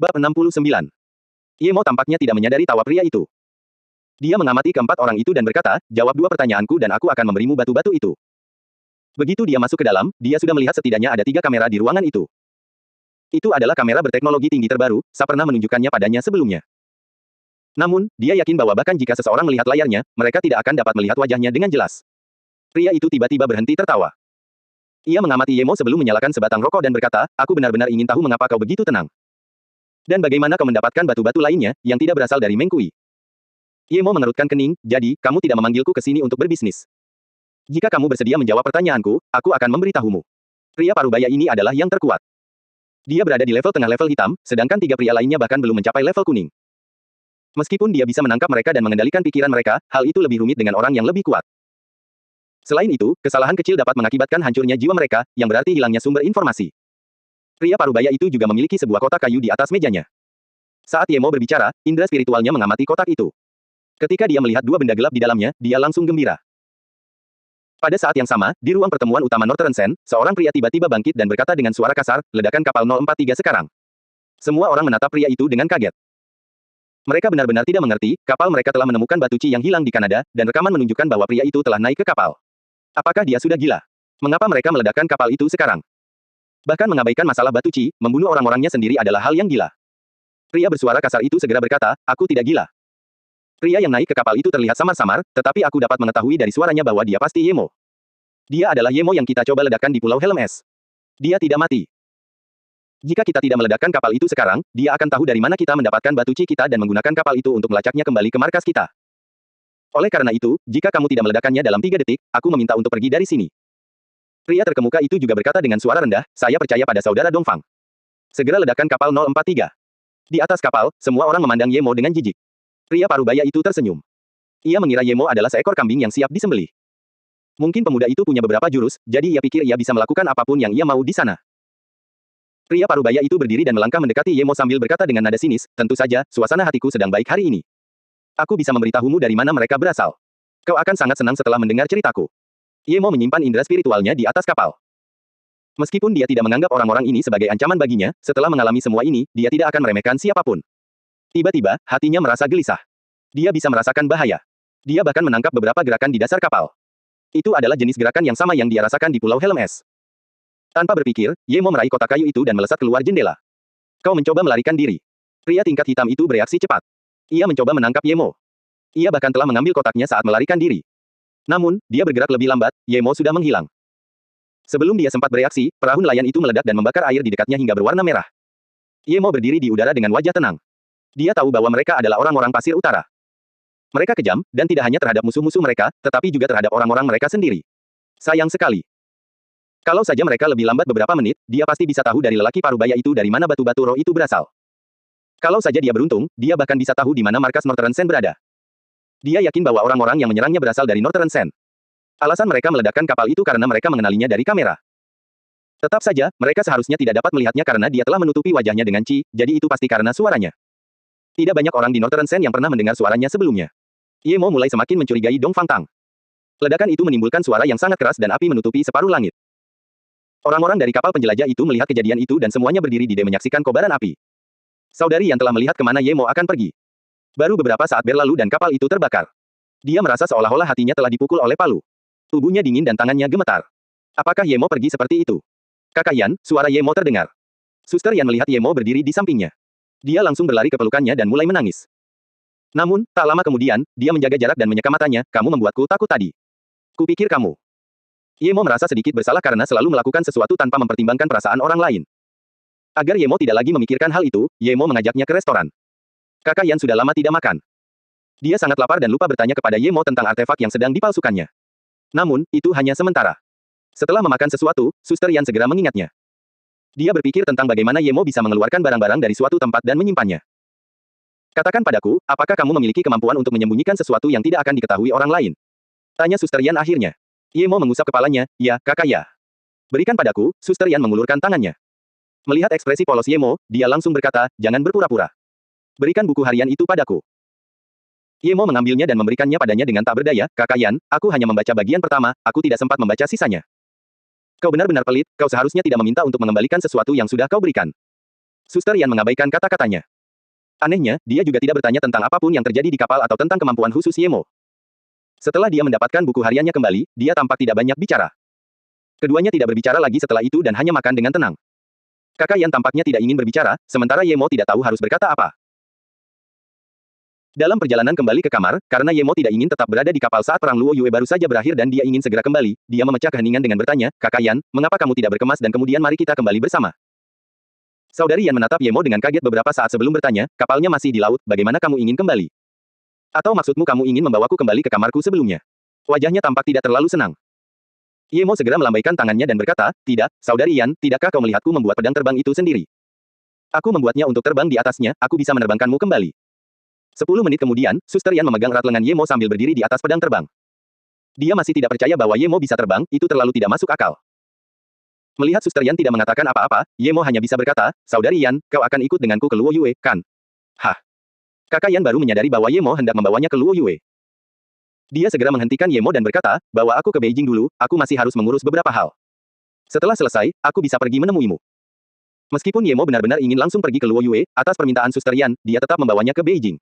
Bab 69. Yemo tampaknya tidak menyadari tawa pria itu. Dia mengamati keempat orang itu dan berkata, jawab dua pertanyaanku dan aku akan memberimu batu-batu itu. Begitu dia masuk ke dalam, dia sudah melihat setidaknya ada 3 kamera di ruangan itu. Itu adalah kamera berteknologi tinggi terbaru, Sa pernah menunjukkannya padanya sebelumnya. Namun, dia yakin bahwa bahkan jika seseorang melihat layarnya, mereka tidak akan dapat melihat wajahnya dengan jelas. Pria itu tiba-tiba berhenti tertawa. Ia mengamati Yemo sebelum menyalakan sebatang rokok dan berkata, aku benar-benar ingin tahu mengapa kau begitu tenang. Dan bagaimana kau mendapatkan batu-batu lainnya, yang tidak berasal dari Meng Kui? Yemo mengerutkan kening, jadi, kamu tidak memanggilku ke sini untuk berbisnis. Jika kamu bersedia menjawab pertanyaanku, aku akan memberitahumu. Pria parubaya ini adalah yang terkuat. Dia berada di level tengah level hitam, sedangkan 3 pria lainnya bahkan belum mencapai level kuning. Meskipun dia bisa menangkap mereka dan mengendalikan pikiran mereka, hal itu lebih rumit dengan orang yang lebih kuat. Selain itu, kesalahan kecil dapat mengakibatkan hancurnya jiwa mereka, yang berarti hilangnya sumber informasi. Pria parubaya itu juga memiliki sebuah kotak kayu di atas mejanya. Saat Yemo berbicara, indera spiritualnya mengamati kotak itu. Ketika dia melihat 2 benda gelap di dalamnya, dia langsung gembira. Pada saat yang sama, di ruang pertemuan utama Northern Sen, seorang pria tiba-tiba bangkit dan berkata dengan suara kasar, ledakan kapal 043 sekarang. Semua orang menatap pria itu dengan kaget. Mereka benar-benar tidak mengerti, kapal mereka telah menemukan batu Qi yang hilang di Kanada, dan rekaman menunjukkan bahwa pria itu telah naik ke kapal. Apakah dia sudah gila? Mengapa mereka meledakkan kapal itu sekarang? Bahkan mengabaikan masalah batu Qi, membunuh orang-orangnya sendiri adalah hal yang gila. Pria bersuara kasar itu segera berkata, aku tidak gila. Pria yang naik ke kapal itu terlihat samar-samar, tetapi aku dapat mengetahui dari suaranya bahwa dia pasti Yemo. Dia adalah Yemo yang kita coba ledakan di Pulau Helm Es. Dia tidak mati. Jika kita tidak meledakkan kapal itu sekarang, dia akan tahu dari mana kita mendapatkan batu Qi kita dan menggunakan kapal itu untuk melacaknya kembali ke markas kita. Oleh karena itu, jika kamu tidak meledakkannya dalam 3 detik, aku meminta untuk pergi dari sini. Pria terkemuka itu juga berkata dengan suara rendah, saya percaya pada saudara Dongfang. Segera ledakan kapal 043. Di atas kapal, semua orang memandang Yemo dengan jijik. Pria parubaya itu tersenyum. Ia mengira Yemo adalah seekor kambing yang siap disembelih. Mungkin pemuda itu punya beberapa jurus, jadi ia pikir ia bisa melakukan apapun yang ia mau di sana. Pria parubaya itu berdiri dan melangkah mendekati Yemo sambil berkata dengan nada sinis, tentu saja, suasana hatiku sedang baik hari ini. Aku bisa memberitahumu dari mana mereka berasal. Kau akan sangat senang setelah mendengar ceritaku. Yemo menyimpan indera spiritualnya di atas kapal. Meskipun dia tidak menganggap orang-orang ini sebagai ancaman baginya, setelah mengalami semua ini, dia tidak akan meremehkan siapapun. Tiba-tiba, hatinya merasa gelisah. Dia bisa merasakan bahaya. Dia bahkan menangkap beberapa gerakan di dasar kapal. Itu adalah jenis gerakan yang sama yang dia rasakan di Pulau Helm Es. Tanpa berpikir, Yemo meraih kotak kayu itu dan melesat keluar jendela. Kau mencoba melarikan diri. Pria tingkat hitam itu bereaksi cepat. Ia mencoba menangkap Yemo. Ia bahkan telah mengambil kotaknya saat melarikan diri. Namun, dia bergerak lebih lambat, Yemo sudah menghilang. Sebelum dia sempat bereaksi, perahu nelayan itu meledak dan membakar air di dekatnya hingga berwarna merah. Yemo berdiri di udara dengan wajah tenang. Dia tahu bahwa mereka adalah orang-orang pasir utara. Mereka kejam, dan tidak hanya terhadap musuh-musuh mereka, tetapi juga terhadap orang-orang mereka sendiri. Sayang sekali. Kalau saja mereka lebih lambat beberapa menit, dia pasti bisa tahu dari lelaki parubaya itu dari mana batu-batu roh itu berasal. Kalau saja dia beruntung, dia bahkan bisa tahu di mana markas Northern Sen berada. Dia yakin bahwa orang-orang yang menyerangnya berasal dari Northern Sen. Alasan mereka meledakkan kapal itu karena mereka mengenalinya dari kamera. Tetap saja, mereka seharusnya tidak dapat melihatnya karena dia telah menutupi wajahnya dengan Qi, jadi itu pasti karena suaranya. Tidak banyak orang di Northern Sen yang pernah mendengar suaranya sebelumnya. Yemo mulai semakin mencurigai Dongfang Tang. Ledakan itu menimbulkan suara yang sangat keras dan api menutupi separuh langit. Orang-orang dari kapal penjelajah itu melihat kejadian itu dan semuanya berdiri di menyaksikan kobaran api. Saudari yang telah melihat kemana Yemo akan pergi. Baru beberapa saat berlalu dan kapal itu terbakar. Dia merasa seolah-olah hatinya telah dipukul oleh palu. Tubuhnya dingin dan tangannya gemetar. Apakah Yemo pergi seperti itu? Kakak Yan, suara Yemo terdengar. Suster Yan melihat Yemo berdiri di sampingnya. Dia langsung berlari ke pelukannya dan mulai menangis. Namun, tak lama kemudian, dia menjaga jarak dan menyeka matanya, kamu membuatku takut tadi. Kupikir kamu. Yemo merasa sedikit bersalah karena selalu melakukan sesuatu tanpa mempertimbangkan perasaan orang lain. Agar Yemo tidak lagi memikirkan hal itu, Yemo mengajaknya ke restoran. Kakak Yan sudah lama tidak makan. Dia sangat lapar dan lupa bertanya kepada Yemo tentang artefak yang sedang dipalsukannya. Namun, itu hanya sementara. Setelah memakan sesuatu, Suster Yan segera mengingatnya. Dia berpikir tentang bagaimana Yemo bisa mengeluarkan barang-barang dari suatu tempat dan menyimpannya. Katakan padaku, apakah kamu memiliki kemampuan untuk menyembunyikan sesuatu yang tidak akan diketahui orang lain? Tanya Suster Yan akhirnya. Yemo mengusap kepalanya, ya, kakak ya. Berikan padaku, Suster Yan mengulurkan tangannya. Melihat ekspresi polos Yemo, dia langsung berkata, jangan berpura-pura. Berikan buku harian itu padaku. Yemo mengambilnya dan memberikannya padanya dengan tak berdaya, kakak Yan, aku hanya membaca bagian pertama, aku tidak sempat membaca sisanya. Kau benar-benar pelit, kau seharusnya tidak meminta untuk mengembalikan sesuatu yang sudah kau berikan. Suster Yan mengabaikan kata-katanya. Anehnya, dia juga tidak bertanya tentang apapun yang terjadi di kapal atau tentang kemampuan khusus Yemo. Setelah dia mendapatkan buku hariannya kembali, dia tampak tidak banyak bicara. Keduanya tidak berbicara lagi setelah itu dan hanya makan dengan tenang. Kakak Yan tampaknya tidak ingin berbicara, sementara Yemo tidak tahu harus berkata apa. Dalam perjalanan kembali ke kamar, karena Yemo tidak ingin tetap berada di kapal saat perang Luo Yue baru saja berakhir dan dia ingin segera kembali, dia memecah keheningan dengan bertanya, Kakak Yan, mengapa kamu tidak berkemas dan kemudian mari kita kembali bersama. Saudari Yan menatap Yemo dengan kaget beberapa saat sebelum bertanya, kapalnya masih di laut, bagaimana kamu ingin kembali? Atau maksudmu kamu ingin membawaku kembali ke kamarku sebelumnya? Wajahnya tampak tidak terlalu senang. Yemo segera melambaikan tangannya dan berkata, tidak, Saudari Yan, tidakkah kau melihatku membuat pedang terbang itu sendiri? Aku membuatnya untuk terbang di atasnya, aku bisa menerbangkanmu kembali. 10 menit kemudian, Suster Yan memegang erat lengan Yemo sambil berdiri di atas pedang terbang. Dia masih tidak percaya bahwa Yemo bisa terbang, itu terlalu tidak masuk akal. Melihat Suster Yan tidak mengatakan apa-apa, Yemo hanya bisa berkata, Saudari Yan, kau akan ikut denganku ke Luo Yue, kan? Hah? Kakak Yan baru menyadari bahwa Yemo hendak membawanya ke Luo Yue. Dia segera menghentikan Yemo dan berkata, bawa aku ke Beijing dulu, aku masih harus mengurus beberapa hal. Setelah selesai, aku bisa pergi menemuimu. Meskipun Yemo benar-benar ingin langsung pergi ke Luo Yue, atas permintaan Suster Yan, dia tetap membawanya ke Beijing.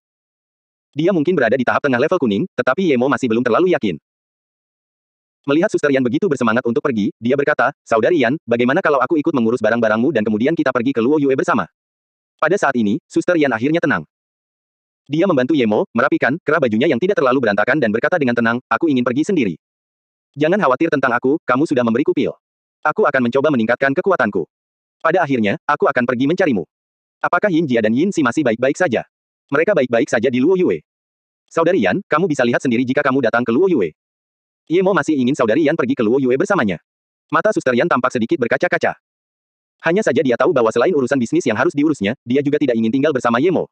Dia mungkin berada di tahap tengah level kuning, tetapi Yemo masih belum terlalu yakin. Melihat Suster Yan begitu bersemangat untuk pergi, dia berkata, Saudari Yan, bagaimana kalau aku ikut mengurus barang-barangmu dan kemudian kita pergi ke Luo Yue bersama? Pada saat ini, Suster Yan akhirnya tenang. Dia membantu Yemo, merapikan kerah bajunya yang tidak terlalu berantakan dan berkata dengan tenang, aku ingin pergi sendiri. Jangan khawatir tentang aku, kamu sudah memberiku pil. Aku akan mencoba meningkatkan kekuatanku. Pada akhirnya, aku akan pergi mencarimu. Apakah Yin Jia dan Yin Si masih baik-baik saja? Mereka baik-baik saja di Luo Yue. Saudari Yan, kamu bisa lihat sendiri jika kamu datang ke Luo Yue. Yemo masih ingin Saudari Yan pergi ke Luo Yue bersamanya. Mata Suster Yan tampak sedikit berkaca-kaca. Hanya saja dia tahu bahwa selain urusan bisnis yang harus diurusnya, dia juga tidak ingin tinggal bersama Yemo.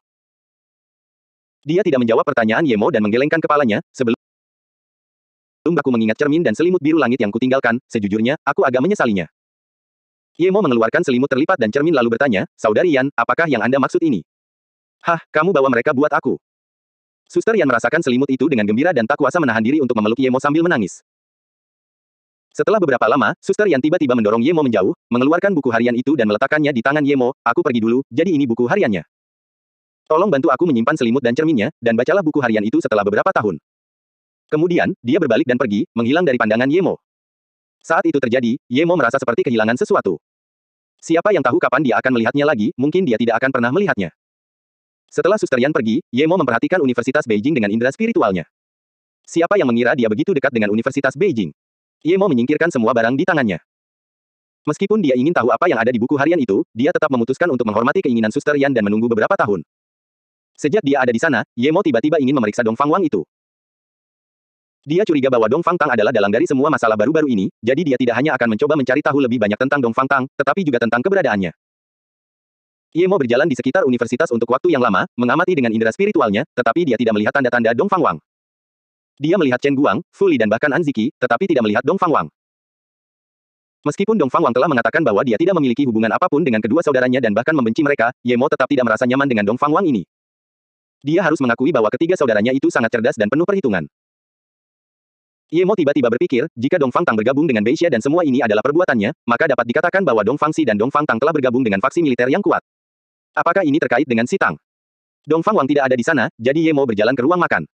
Dia tidak menjawab pertanyaan Yemo dan menggelengkan kepalanya, sebelum aku mengingat cermin dan selimut biru langit yang kutinggalkan, sejujurnya, aku agak menyesalinya. Yemo mengeluarkan selimut terlipat dan cermin lalu bertanya, Saudari Yan, apakah yang Anda maksud ini? Hah, kamu bawa mereka buat aku. Suster Yan merasakan selimut itu dengan gembira dan tak kuasa menahan diri untuk memeluk Yemo sambil menangis. Setelah beberapa lama, Suster Yan tiba-tiba mendorong Yemo menjauh, mengeluarkan buku harian itu dan meletakkannya di tangan Yemo, aku pergi dulu, jadi ini buku hariannya. Tolong bantu aku menyimpan selimut dan cerminnya, dan bacalah buku harian itu setelah beberapa tahun. Kemudian, dia berbalik dan pergi, menghilang dari pandangan Yemo. Saat itu terjadi, Yemo merasa seperti kehilangan sesuatu. Siapa yang tahu kapan dia akan melihatnya lagi, mungkin dia tidak akan pernah melihatnya. Setelah Suster Yan pergi, Yemo memperhatikan Universitas Beijing dengan indera spiritualnya. Siapa yang mengira dia begitu dekat dengan Universitas Beijing? Yemo menyingkirkan semua barang di tangannya. Meskipun dia ingin tahu apa yang ada di buku harian itu, dia tetap memutuskan untuk menghormati keinginan Suster Yan dan menunggu beberapa tahun. Sejak dia ada di sana, Yemo tiba-tiba ingin memeriksa Dong Fang Wang itu. Dia curiga bahwa Dong Fang Tang adalah dalang dari semua masalah baru-baru ini, jadi dia tidak hanya akan mencoba mencari tahu lebih banyak tentang Dong Fang Tang, tetapi juga tentang keberadaannya. Yemo berjalan di sekitar universitas untuk waktu yang lama, mengamati dengan indera spiritualnya, tetapi dia tidak melihat tanda-tanda Dong Fang Wang. Dia melihat Chen Guang, Fu Li dan bahkan An Ziki, tetapi tidak melihat Dong Fang Wang. Meskipun Dong Fang Wang telah mengatakan bahwa dia tidak memiliki hubungan apapun dengan kedua saudaranya dan bahkan membenci mereka, Yemo tetap tidak merasa nyaman dengan Dong Fang Wang ini. Dia harus mengakui bahwa ketiga saudaranya itu sangat cerdas dan penuh perhitungan. Yemo tiba-tiba berpikir, jika Dong Fang Tang bergabung dengan Beixia dan semua ini adalah perbuatannya, maka dapat dikatakan bahwa Dong Fang Si dan Dong Fang Tang telah bergabung dengan faksi militer yang kuat. Apakah ini terkait dengan si Tang? Dong Fang Wang tidak ada di sana, jadi Yemo berjalan ke ruang makan.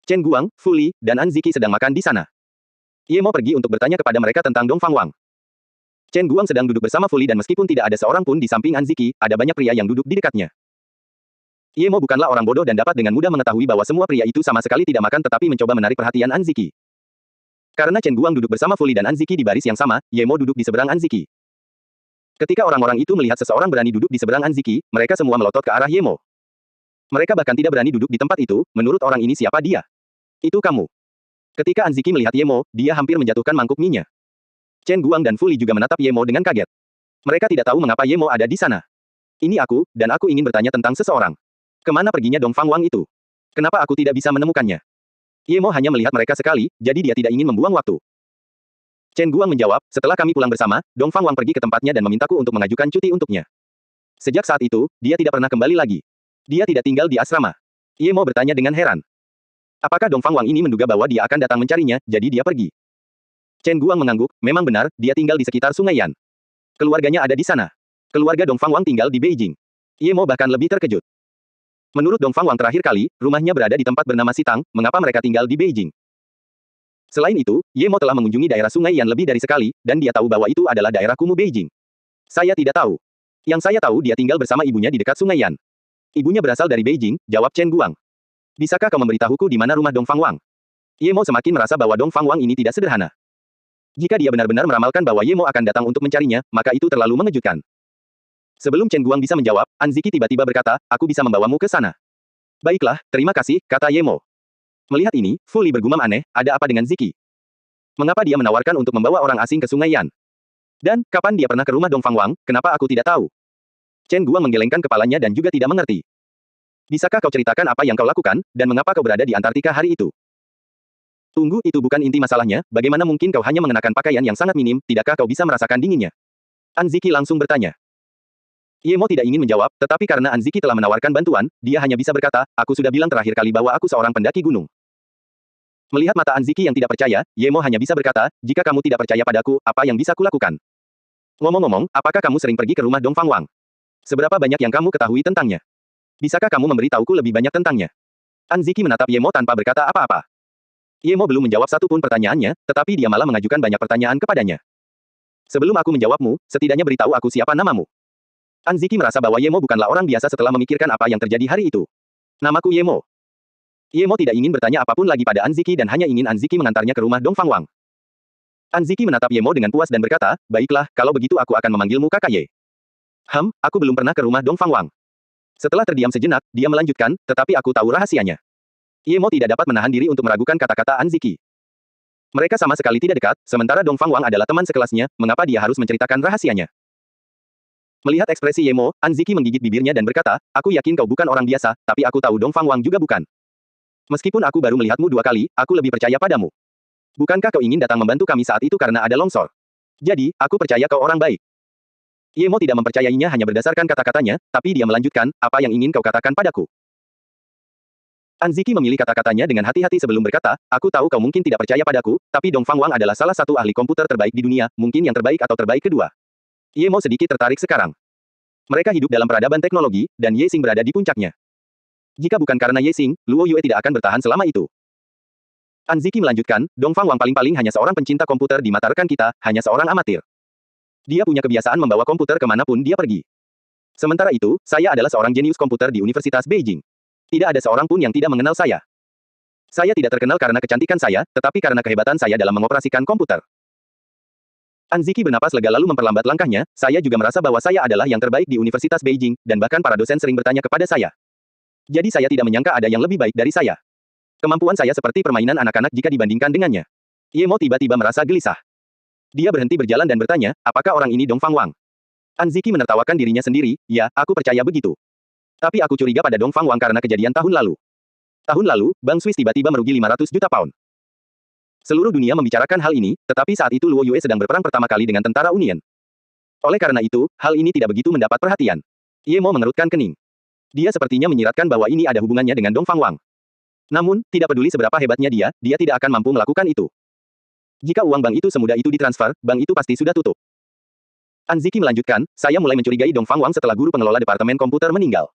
Chen Guang, Fu Li, dan An Ziki sedang makan di sana. Yemo pergi untuk bertanya kepada mereka tentang Dong Fang Wang. Chen Guang sedang duduk bersama Fu Li dan meskipun tidak ada seorang pun di samping An Ziki, ada banyak pria yang duduk di dekatnya. Yemo bukanlah orang bodoh dan dapat dengan mudah mengetahui bahwa semua pria itu sama sekali tidak makan tetapi mencoba menarik perhatian An Ziki. Karena Chen Guang duduk bersama Fu Li dan An Ziki di baris yang sama, Yemo duduk di seberang An Ziki. Ketika orang-orang itu melihat seseorang berani duduk di seberang An Ziki, mereka semua melotot ke arah Yemo. Mereka bahkan tidak berani duduk di tempat itu, menurut orang ini siapa dia? Itu kamu. Ketika An Ziki melihat Yemo, dia hampir menjatuhkan mangkuk mie-nya. Chen Guang dan Fu Li juga menatap Yemo dengan kaget. Mereka tidak tahu mengapa Yemo ada di sana. Ini aku, dan aku ingin bertanya tentang seseorang. Kemana perginya Dong Fang Wang itu? Kenapa aku tidak bisa menemukannya? Yemo hanya melihat mereka sekali, jadi dia tidak ingin membuang waktu. Chen Guang menjawab, setelah kami pulang bersama, Dong Fang Wang pergi ke tempatnya dan memintaku untuk mengajukan cuti untuknya. Sejak saat itu, dia tidak pernah kembali lagi. Dia tidak tinggal di asrama. Yemo bertanya dengan heran. Apakah Dong Fang Wang ini menduga bahwa dia akan datang mencarinya, jadi dia pergi? Chen Guang mengangguk, memang benar, dia tinggal di sekitar Sungai Yan. Keluarganya ada di sana. Keluarga Dong Fangwang tinggal di Beijing. Ye Mo bahkan lebih terkejut. Menurut Dong Fangwang terakhir kali, rumahnya berada di tempat bernama Sitang, mengapa mereka tinggal di Beijing? Selain itu, Ye Mo telah mengunjungi daerah Sungai Yan lebih dari sekali, dan dia tahu bahwa itu adalah daerah kumuh Beijing. Saya tidak tahu. Yang saya tahu dia tinggal bersama ibunya di dekat Sungai Yan. Ibunya berasal dari Beijing, jawab Chen Guang. Bisakah kau memberitahuku di mana rumah Dong Fangwang? Ye Mo semakin merasa bahwa Dong Fangwang ini tidak sederhana. Jika dia benar-benar meramalkan bahwa Ye Mo akan datang untuk mencarinya, maka itu terlalu mengejutkan. Sebelum Chen Guang bisa menjawab, An Ziki tiba-tiba berkata, aku bisa membawamu ke sana. Baiklah, terima kasih, kata Ye Mo. Melihat ini, Fu Li bergumam aneh, ada apa dengan Ziki? Mengapa dia menawarkan untuk membawa orang asing ke Sungai Yan? Dan, kapan dia pernah ke rumah Dong Fangwang, kenapa aku tidak tahu? Chen Guang menggelengkan kepalanya dan juga tidak mengerti. Bisakah kau ceritakan apa yang kau lakukan, dan mengapa kau berada di Antartika hari itu? Tunggu, itu bukan inti masalahnya, bagaimana mungkin kau hanya mengenakan pakaian yang sangat minim, tidakkah kau bisa merasakan dinginnya? An Ziki langsung bertanya. Ye Mo tidak ingin menjawab, tetapi karena An Ziki telah menawarkan bantuan, dia hanya bisa berkata, aku sudah bilang terakhir kali bahwa aku seorang pendaki gunung. Melihat mata An Ziki yang tidak percaya, Ye Mo hanya bisa berkata, jika kamu tidak percaya padaku, apa yang bisa kulakukan? Ngomong-ngomong, apakah kamu sering pergi ke rumah Dong Fangwang? Seberapa banyak yang kamu ketahui tentangnya? Bisakah kamu memberitahuku lebih banyak tentangnya? An Ziki menatap Ye Mo tanpa berkata apa-apa. Ye Mo belum menjawab satu pun pertanyaannya, tetapi dia malah mengajukan banyak pertanyaan kepadanya. Sebelum aku menjawabmu, setidaknya beritahu aku siapa namamu. An Ziki merasa bahwa Ye Mo bukanlah orang biasa setelah memikirkan apa yang terjadi hari itu. Namaku Ye Mo. Ye Mo tidak ingin bertanya apapun lagi pada An Ziki dan hanya ingin An Ziki mengantarnya ke rumah Dong Fangwang. An Ziki menatap Ye Mo dengan puas dan berkata, baiklah, kalau begitu aku akan memanggilmu kakak Ye. Aku belum pernah ke rumah Dong Fangwang. Setelah terdiam sejenak, dia melanjutkan, tetapi aku tahu rahasianya. Ye Mo tidak dapat menahan diri untuk meragukan kata-kata An Ziki. Mereka sama sekali tidak dekat, sementara Dong Fangwang adalah teman sekelasnya, mengapa dia harus menceritakan rahasianya? Melihat ekspresi Ye Mo, An Ziki menggigit bibirnya dan berkata, aku yakin kau bukan orang biasa, tapi aku tahu Dong Fangwang juga bukan. Meskipun aku baru melihatmu 2 kali, aku lebih percaya padamu. Bukankah kau ingin datang membantu kami saat itu karena ada longsor? Jadi, aku percaya kau orang baik. Ye Mo tidak mempercayainya hanya berdasarkan kata-katanya, tapi dia melanjutkan, apa yang ingin kau katakan padaku? An Ziki memilih kata-katanya dengan hati-hati sebelum berkata, aku tahu kau mungkin tidak percaya padaku, tapi Dong Fangwang adalah salah satu ahli komputer terbaik di dunia, mungkin yang terbaik atau terbaik kedua. Ye Mo sedikit tertarik sekarang. Mereka hidup dalam peradaban teknologi, dan Ye Xing berada di puncaknya. Jika bukan karena Ye Xing, Luo Yue tidak akan bertahan selama itu. An Ziki melanjutkan, Dong Fangwang paling-paling hanya seorang pencinta komputer di mata rekan kita, hanya seorang amatir. Dia punya kebiasaan membawa komputer kemanapun dia pergi. Sementara itu, saya adalah seorang jenius komputer di Universitas Beijing. Tidak ada seorang pun yang tidak mengenal saya. Saya tidak terkenal karena kecantikan saya, tetapi karena kehebatan saya dalam mengoperasikan komputer. An Ziki bernapas lega lalu memperlambat langkahnya, saya juga merasa bahwa saya adalah yang terbaik di Universitas Beijing, dan bahkan para dosen sering bertanya kepada saya. Jadi saya tidak menyangka ada yang lebih baik dari saya. Kemampuan saya seperti permainan anak-anak jika dibandingkan dengannya. Ye Mo tiba-tiba merasa gelisah. Dia berhenti berjalan dan bertanya, apakah orang ini Dong Fangwang? An Ziki menertawakan dirinya sendiri, ya, aku percaya begitu. Tapi aku curiga pada Dong Fangwang karena kejadian tahun lalu. Tahun lalu, Bank Swiss tiba-tiba merugi 500 juta pound. Seluruh dunia membicarakan hal ini, tetapi saat itu Luo Yue sedang berperang pertama kali dengan tentara Union. Oleh karena itu, hal ini tidak begitu mendapat perhatian. Ye Mo mengerutkan kening. Dia sepertinya menyiratkan bahwa ini ada hubungannya dengan Dong Fangwang. Namun, tidak peduli seberapa hebatnya dia tidak akan mampu melakukan itu. Jika uang bank itu semudah itu ditransfer, bank itu pasti sudah tutup. An Ziki melanjutkan, saya mulai mencurigai Dong Fangwang setelah guru pengelola departemen komputer meninggal.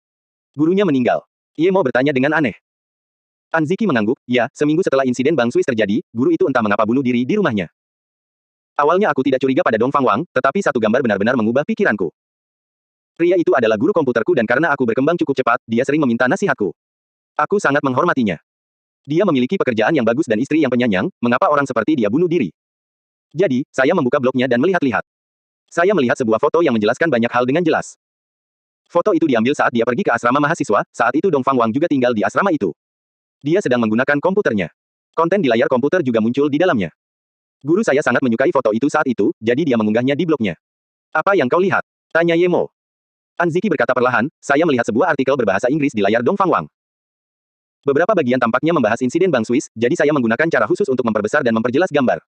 Gurunya meninggal. Ye Mo bertanya dengan aneh. An Ziki mengangguk, ya, seminggu setelah insiden Bank Swiss terjadi, guru itu entah mengapa bunuh diri di rumahnya. Awalnya aku tidak curiga pada Dong Fangwang, tetapi satu gambar benar-benar mengubah pikiranku. Pria itu adalah guru komputerku dan karena aku berkembang cukup cepat, dia sering meminta nasihatku. Aku sangat menghormatinya. Dia memiliki pekerjaan yang bagus dan istri yang penyayang, mengapa orang seperti dia bunuh diri? Jadi, saya membuka blognya dan melihat-lihat. Saya melihat sebuah foto yang menjelaskan banyak hal dengan jelas. Foto itu diambil saat dia pergi ke asrama mahasiswa, saat itu Dong Fangwang juga tinggal di asrama itu. Dia sedang menggunakan komputernya. Konten di layar komputer juga muncul di dalamnya. Guru saya sangat menyukai foto itu saat itu, jadi dia mengunggahnya di blognya. Apa yang kau lihat? Tanya Ye Mo. An Ziki berkata perlahan, saya melihat sebuah artikel berbahasa Inggris di layar Dong Fangwang. Beberapa bagian tampaknya membahas insiden Bank Swiss, jadi saya menggunakan cara khusus untuk memperbesar dan memperjelas gambar.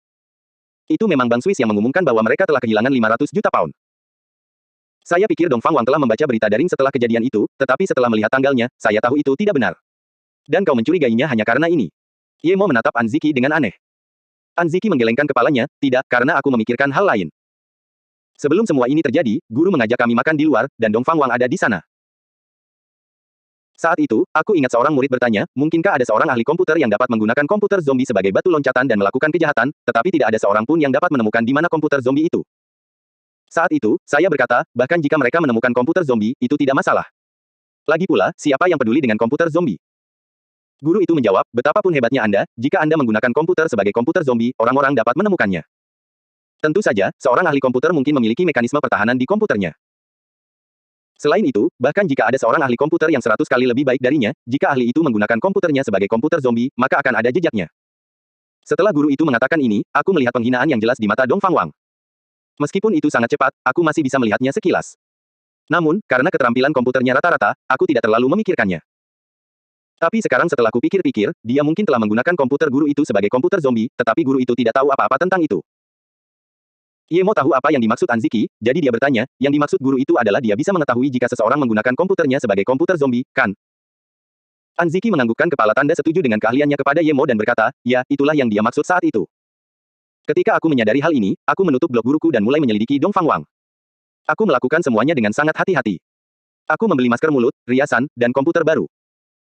Itu memang Bank Swiss yang mengumumkan bahwa mereka telah kehilangan 500 juta pound. Saya pikir Dong Fangwang telah membaca berita daring setelah kejadian itu, tetapi setelah melihat tanggalnya, saya tahu itu tidak benar. Dan kau mencurigainya hanya karena ini. Ye Mo menatap An Ziki dengan aneh. An Ziki menggelengkan kepalanya, tidak, karena aku memikirkan hal lain. Sebelum semua ini terjadi, guru mengajak kami makan di luar, dan Dong Fangwang ada di sana. Saat itu, aku ingat seorang murid bertanya, mungkinkah ada seorang ahli komputer yang dapat menggunakan komputer zombie sebagai batu loncatan dan melakukan kejahatan, tetapi tidak ada seorang pun yang dapat menemukan di mana komputer zombie itu. Saat itu, saya berkata, bahkan jika mereka menemukan komputer zombie, itu tidak masalah. Lagi pula, siapa yang peduli dengan komputer zombie? Guru itu menjawab, betapapun hebatnya Anda, jika Anda menggunakan komputer sebagai komputer zombie, orang-orang dapat menemukannya. Tentu saja, seorang ahli komputer mungkin memiliki mekanisme pertahanan di komputernya. Selain itu, bahkan jika ada seorang ahli komputer yang 100 kali lebih baik darinya, jika ahli itu menggunakan komputernya sebagai komputer zombie, maka akan ada jejaknya. Setelah guru itu mengatakan ini, aku melihat penghinaan yang jelas di mata Dong Fangwang. Meskipun itu sangat cepat, aku masih bisa melihatnya sekilas. Namun, karena keterampilan komputernya rata-rata, aku tidak terlalu memikirkannya. Tapi sekarang setelah kupikir-pikir, dia mungkin telah menggunakan komputer guru itu sebagai komputer zombie, tetapi guru itu tidak tahu apa-apa tentang itu. Ye mau tahu apa yang dimaksud Anziki, jadi dia bertanya, yang dimaksud guru itu adalah dia bisa mengetahui jika seseorang menggunakan komputernya sebagai komputer zombie, kan? Anziki menganggukkan kepala tanda setuju dengan keahliannya kepada Ye Mo dan berkata, ya, itulah yang dia maksud saat itu. Ketika aku menyadari hal ini, aku menutup blog guruku dan mulai menyelidiki Dong Fangwang. Aku melakukan semuanya dengan sangat hati-hati. Aku membeli masker mulut, riasan, dan komputer baru.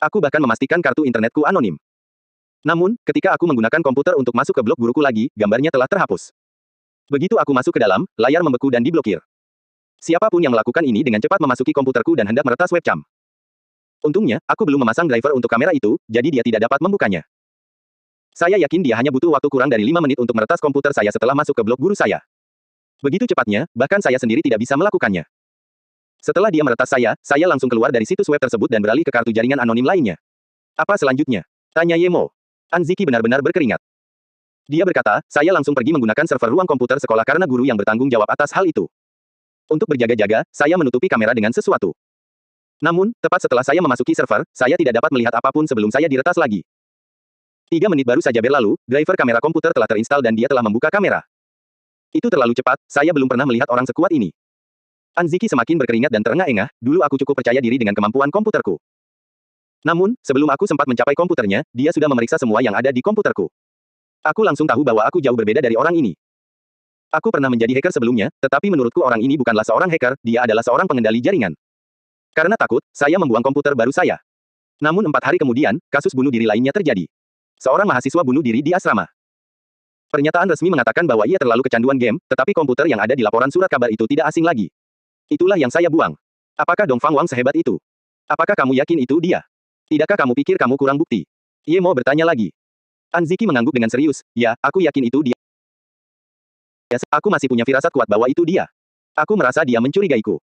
Aku bahkan memastikan kartu internetku anonim. Namun, ketika aku menggunakan komputer untuk masuk ke blog guruku lagi, gambarnya telah terhapus. Begitu aku masuk ke dalam, layar membeku dan diblokir. Siapapun yang melakukan ini dengan cepat memasuki komputerku dan hendak meretas webcam. Untungnya, aku belum memasang driver untuk kamera itu, jadi dia tidak dapat membukanya. Saya yakin dia hanya butuh waktu kurang dari 5 menit untuk meretas komputer saya setelah masuk ke blog guru saya. Begitu cepatnya, bahkan saya sendiri tidak bisa melakukannya. Setelah dia meretas saya langsung keluar dari situs web tersebut dan beralih ke kartu jaringan anonim lainnya. Apa selanjutnya? Tanya Ye Mo. Anziki benar-benar berkeringat. Dia berkata, saya langsung pergi menggunakan server ruang komputer sekolah karena guru yang bertanggung jawab atas hal itu. Untuk berjaga-jaga, saya menutupi kamera dengan sesuatu. Namun, tepat setelah saya memasuki server, saya tidak dapat melihat apapun sebelum saya diretas lagi. 3 menit baru saja berlalu, driver kamera komputer telah terinstall dan dia telah membuka kamera. Itu terlalu cepat, saya belum pernah melihat orang sekuat ini. Anziki semakin berkeringat dan terengah-engah, dulu aku cukup percaya diri dengan kemampuan komputerku. Namun, sebelum aku sempat mencapai komputernya, dia sudah memeriksa semua yang ada di komputerku. Aku langsung tahu bahwa aku jauh berbeda dari orang ini. Aku pernah menjadi hacker sebelumnya, tetapi menurutku orang ini bukanlah seorang hacker, dia adalah seorang pengendali jaringan. Karena takut, saya membuang komputer baru saya. Namun 4 hari kemudian, kasus bunuh diri lainnya terjadi. Seorang mahasiswa bunuh diri di asrama. Pernyataan resmi mengatakan bahwa ia terlalu kecanduan game, tetapi komputer yang ada di laporan surat kabar itu tidak asing lagi. Itulah yang saya buang. Apakah Dong Fangwang sehebat itu? Apakah kamu yakin itu dia? Tidakkah kamu pikir kamu kurang bukti? Ye Mo bertanya lagi. Anziki mengangguk dengan serius, ya, aku yakin itu dia. Aku masih punya firasat kuat bahwa itu dia. Aku merasa dia mencurigaiku.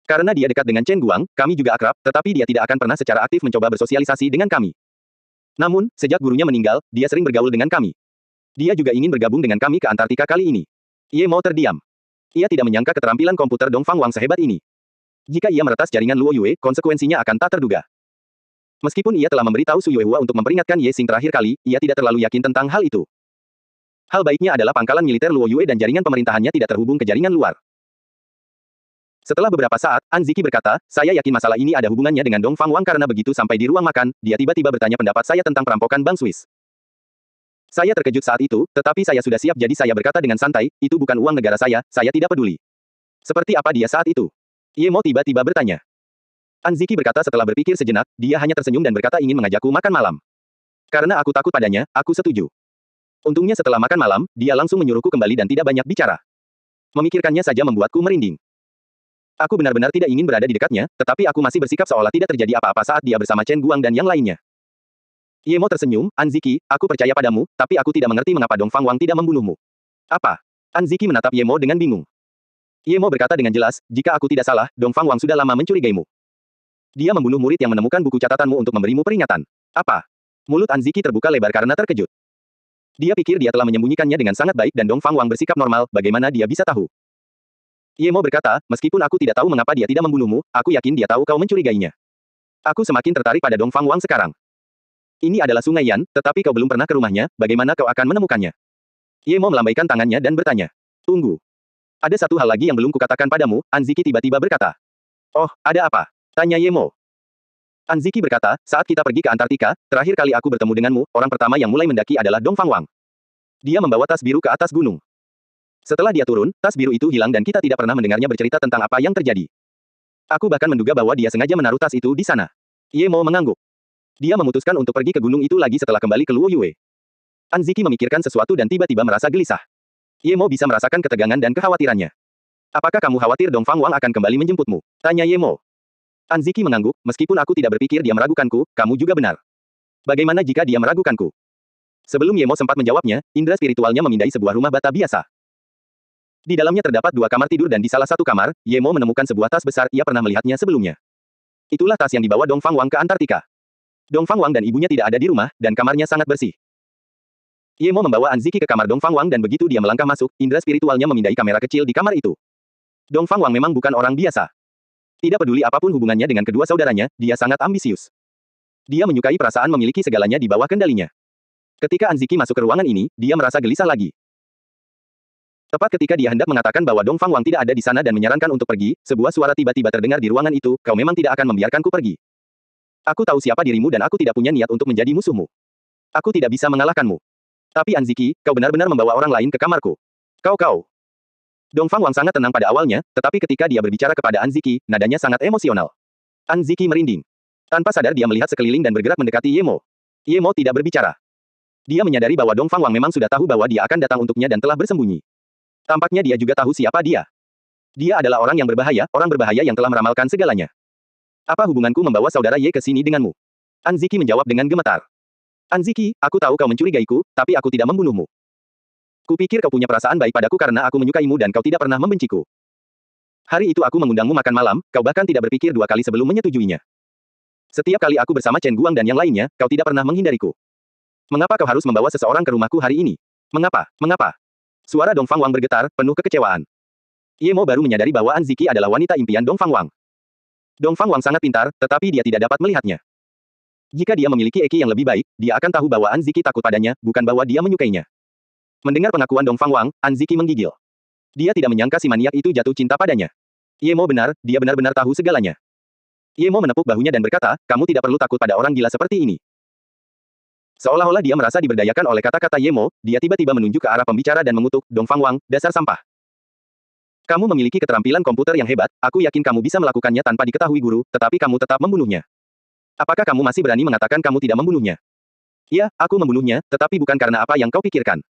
Karena dia dekat dengan Chen Guang, kami juga akrab, tetapi dia tidak akan pernah secara aktif mencoba bersosialisasi dengan kami. Namun, sejak gurunya meninggal, dia sering bergaul dengan kami. Dia juga ingin bergabung dengan kami ke Antartika kali ini. Ye Mo terdiam. Ia tidak menyangka keterampilan komputer Dong Fangwang sehebat ini. Jika ia meretas jaringan Luo Yue, konsekuensinya akan tak terduga. Meskipun ia telah memberitahu Su Yuehua untuk memperingatkan Ye Xing terakhir kali, ia tidak terlalu yakin tentang hal itu. Hal baiknya adalah pangkalan militer Luo Yue dan jaringan pemerintahannya tidak terhubung ke jaringan luar. Setelah beberapa saat, Anziki berkata, saya yakin masalah ini ada hubungannya dengan Dong Fangwang karena begitu sampai di ruang makan, dia tiba-tiba bertanya pendapat saya tentang perampokan Bank Swiss. Saya terkejut saat itu, tetapi saya sudah siap jadi saya berkata dengan santai, itu bukan uang negara saya tidak peduli. Seperti apa dia saat itu? Ye Mo tiba-tiba bertanya. Anziki berkata setelah berpikir sejenak, dia hanya tersenyum dan berkata ingin mengajakku makan malam. Karena aku takut padanya, aku setuju. Untungnya setelah makan malam, dia langsung menyuruhku kembali dan tidak banyak bicara. Memikirkannya saja membuatku merinding. Aku benar-benar tidak ingin berada di dekatnya, tetapi aku masih bersikap seolah tidak terjadi apa-apa saat dia bersama Chen Guang dan yang lainnya. Ye Mo tersenyum, Anziki, aku percaya padamu, tapi aku tidak mengerti mengapa Dong Fangwang tidak membunuhmu. Apa? Anziki menatap Ye Mo dengan bingung. Ye Mo berkata dengan jelas, jika aku tidak salah, Dong Fangwang sudah lama mencurigaimu. Dia membunuh murid yang menemukan buku catatanmu untuk memberimu peringatan. Apa? Mulut Anziki terbuka lebar karena terkejut. Dia pikir dia telah menyembunyikannya dengan sangat baik dan Dong Fangwang bersikap normal, bagaimana dia bisa tahu? Ye Mo berkata, meskipun aku tidak tahu mengapa dia tidak membunuhmu, aku yakin dia tahu kau mencurigainya. Aku semakin tertarik pada Dong Fangwang sekarang. Ini adalah Sungai Yan, tetapi kau belum pernah ke rumahnya, bagaimana kau akan menemukannya? Ye Mo melambaikan tangannya dan bertanya. Tunggu. Ada satu hal lagi yang belum kukatakan padamu, Anziki tiba-tiba berkata. Oh, ada apa? Tanya Ye Mo. Anziki berkata, saat kita pergi ke Antartika, terakhir kali aku bertemu denganmu, orang pertama yang mulai mendaki adalah Dong Fangwang. Dia membawa tas biru ke atas gunung. Setelah dia turun, tas biru itu hilang dan kita tidak pernah mendengarnya bercerita tentang apa yang terjadi. Aku bahkan menduga bahwa dia sengaja menaruh tas itu di sana. Ye Mo mengangguk. Dia memutuskan untuk pergi ke gunung itu lagi setelah kembali ke Luo Yue. Anziki memikirkan sesuatu dan tiba-tiba merasa gelisah. Ye Mo bisa merasakan ketegangan dan kekhawatirannya. Apakah kamu khawatir Dong Fang Wang akan kembali menjemputmu? Tanya Ye Mo. Anziki mengangguk, meskipun aku tidak berpikir dia meragukanku, kamu juga benar. Bagaimana jika dia meragukanku? Sebelum Ye Mo sempat menjawabnya, indera spiritualnya memindai sebuah rumah bata biasa. Di dalamnya terdapat 2 kamar tidur dan di salah satu kamar, Ye Mo menemukan sebuah tas besar ia pernah melihatnya sebelumnya. Itulah tas yang dibawa Dong Fang Wang ke Antartika. Dong Fang Wang dan ibunya tidak ada di rumah, dan kamarnya sangat bersih. Ye Mo membawa Anziki ke kamar Dong Fang Wang dan begitu dia melangkah masuk, indera spiritualnya memindai kamera kecil di kamar itu. Dong Fang Wang memang bukan orang biasa. Tidak peduli apapun hubungannya dengan kedua saudaranya, dia sangat ambisius. Dia menyukai perasaan memiliki segalanya di bawah kendalinya. Ketika Anziki masuk ke ruangan ini, dia merasa gelisah lagi. Tepat ketika dia hendak mengatakan bahwa Dong Fang Wang tidak ada di sana dan menyarankan untuk pergi, sebuah suara tiba-tiba terdengar di ruangan itu, kau memang tidak akan membiarkanku pergi. Aku tahu siapa dirimu dan aku tidak punya niat untuk menjadi musuhmu. Aku tidak bisa mengalahkanmu. Tapi Anziki, kau benar-benar membawa orang lain ke kamarku. Kau. Dong Fang Wang sangat tenang pada awalnya, tetapi ketika dia berbicara kepada Anziki, nadanya sangat emosional. Anziki merinding. Tanpa sadar dia melihat sekeliling dan bergerak mendekati Ye Mo. Ye Mo tidak berbicara. Dia menyadari bahwa Dong Fang Wang memang sudah tahu bahwa dia akan datang untuknya dan telah bersembunyi. Tampaknya dia juga tahu siapa dia. Dia adalah orang yang berbahaya, orang berbahaya yang telah meramalkan segalanya. Apa hubunganku membawa saudara Ye ke sini denganmu? Anziki menjawab dengan gemetar. Anziki, aku tahu kau mencurigaiku, tapi aku tidak membunuhmu. Kupikir kau punya perasaan baik padaku karena aku menyukaimu dan kau tidak pernah membenciku. Hari itu aku mengundangmu makan malam, kau bahkan tidak berpikir 2 kali sebelum menyetujuinya. Setiap kali aku bersama Chen Guang dan yang lainnya, kau tidak pernah menghindariku. Mengapa kau harus membawa seseorang ke rumahku hari ini? Mengapa? Suara Dong Fang Wang bergetar, penuh kekecewaan. Ye Mo baru menyadari bahwa Anziki adalah wanita impian Dong Fang Wang. Dong Fang Wang sangat pintar, tetapi dia tidak dapat melihatnya. Jika dia memiliki Eki yang lebih baik, dia akan tahu bahwa Anziki takut padanya, bukan bahwa dia menyukainya. Mendengar pengakuan Dong Fang Wang, Anziki menggigil. Dia tidak menyangka si maniak itu jatuh cinta padanya. Ye Mo benar, dia benar-benar tahu segalanya. Ye Mo menepuk bahunya dan berkata, kamu tidak perlu takut pada orang gila seperti ini. Seolah-olah dia merasa diberdayakan oleh kata-kata Ye Mo, dia tiba-tiba menunjuk ke arah pembicara dan mengutuk, Dong Fang Wang, dasar sampah. Kamu memiliki keterampilan komputer yang hebat, aku yakin kamu bisa melakukannya tanpa diketahui guru, tetapi kamu tetap membunuhnya. Apakah kamu masih berani mengatakan kamu tidak membunuhnya? Ya, aku membunuhnya, tetapi bukan karena apa yang kau pikirkan.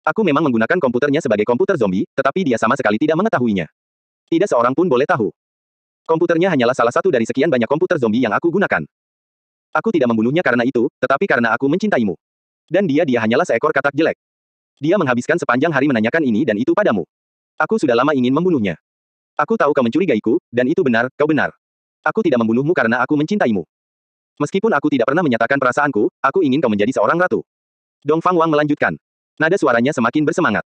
Aku memang menggunakan komputernya sebagai komputer zombie, tetapi dia sama sekali tidak mengetahuinya. Tidak seorang pun boleh tahu. Komputernya hanyalah salah satu dari sekian banyak komputer zombie yang aku gunakan. Aku tidak membunuhnya karena itu, tetapi karena aku mencintaimu. Dan dia hanyalah seekor katak jelek. Dia menghabiskan sepanjang hari menanyakan ini dan itu padamu. Aku sudah lama ingin membunuhnya. Aku tahu kau mencurigaiku, dan itu benar, kau benar. Aku tidak membunuhmu karena aku mencintaimu. Meskipun aku tidak pernah menyatakan perasaanku, aku ingin kau menjadi seorang ratu. Dong Fang Wang melanjutkan. Nada suaranya semakin bersemangat.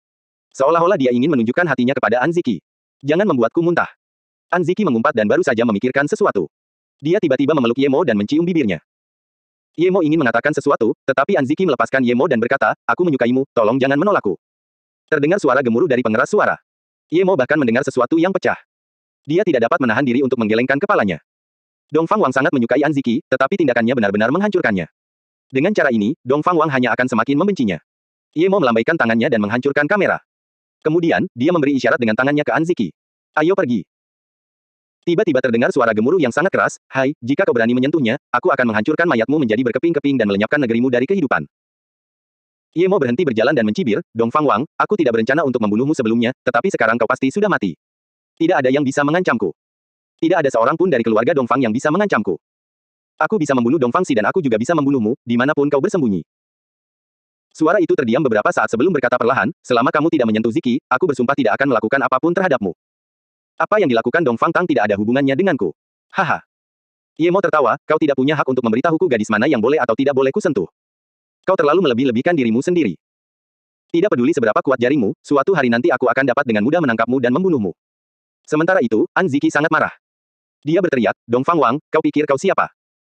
Seolah-olah dia ingin menunjukkan hatinya kepada Anziki. Jangan membuatku muntah. Anziki mengumpat dan baru saja memikirkan sesuatu. Dia tiba-tiba memeluk Ye Mo dan mencium bibirnya. Ye Mo ingin mengatakan sesuatu, tetapi Anziki melepaskan Ye Mo dan berkata, aku menyukaimu, tolong jangan menolakku. Terdengar suara gemuruh dari pengeras suara. Ye Mo bahkan mendengar sesuatu yang pecah. Dia tidak dapat menahan diri untuk menggelengkan kepalanya. Dong Fang Wang sangat menyukai Anziki, tetapi tindakannya benar-benar menghancurkannya. Dengan cara ini, Dong Fang Wang hanya akan semakin membencinya. Ye Mo melambaikan tangannya dan menghancurkan kamera. Kemudian, dia memberi isyarat dengan tangannya ke Anziki. Ayo pergi. Tiba-tiba terdengar suara gemuruh yang sangat keras, hai, jika kau berani menyentuhnya, aku akan menghancurkan mayatmu menjadi berkeping-keping dan melenyapkan negerimu dari kehidupan. Ye Mo berhenti berjalan dan mencibir, Dong Fang Wang, aku tidak berencana untuk membunuhmu sebelumnya, tetapi sekarang kau pasti sudah mati. Tidak ada yang bisa mengancamku. Tidak ada seorang pun dari keluarga Dong Fang yang bisa mengancamku. Aku bisa membunuh Dong Fang Si dan aku juga bisa membunuhmu, dimanapun kau bersembunyi. Suara itu terdiam beberapa saat sebelum berkata perlahan, selama kamu tidak menyentuh Ziki, aku bersumpah tidak akan melakukan apapun terhadapmu. Apa yang dilakukan Dong Fang Tang tidak ada hubungannya denganku. Haha. Ye Mo tertawa, kau tidak punya hak untuk memberitahuku gadis mana yang boleh atau tidak boleh kusentuh. Kau terlalu melebih-lebihkan dirimu sendiri. Tidak peduli seberapa kuat jaringmu, suatu hari nanti aku akan dapat dengan mudah menangkapmu dan membunuhmu. Sementara itu, Anziki sangat marah. Dia berteriak, Dong Fang Wang, kau pikir kau siapa?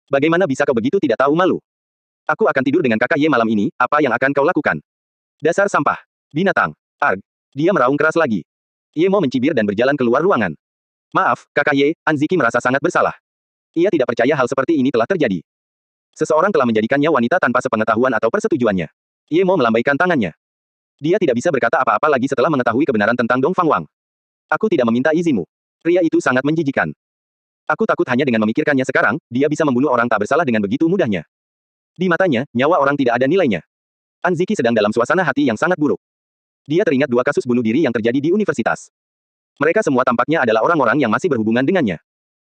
Bagaimana bisa kau begitu tidak tahu malu? Aku akan tidur dengan kakak Ye malam ini, apa yang akan kau lakukan? Dasar sampah. Binatang. Arg. Dia meraung keras lagi. Ye Mo mencibir dan berjalan keluar ruangan. Maaf, kakak Ye, Anziki merasa sangat bersalah. Ia tidak percaya hal seperti ini telah terjadi. Seseorang telah menjadikannya wanita tanpa sepengetahuan atau persetujuannya. Ye Mo melambaikan tangannya. Dia tidak bisa berkata apa-apa lagi setelah mengetahui kebenaran tentang Dong Fangwang. Aku tidak meminta izinmu. Pria itu sangat menjijikan. Aku takut hanya dengan memikirkannya sekarang, dia bisa membunuh orang tak bersalah dengan begitu mudahnya. Di matanya, nyawa orang tidak ada nilainya. Anziki sedang dalam suasana hati yang sangat buruk. Dia teringat 2 kasus bunuh diri yang terjadi di universitas. Mereka semua tampaknya adalah orang-orang yang masih berhubungan dengannya.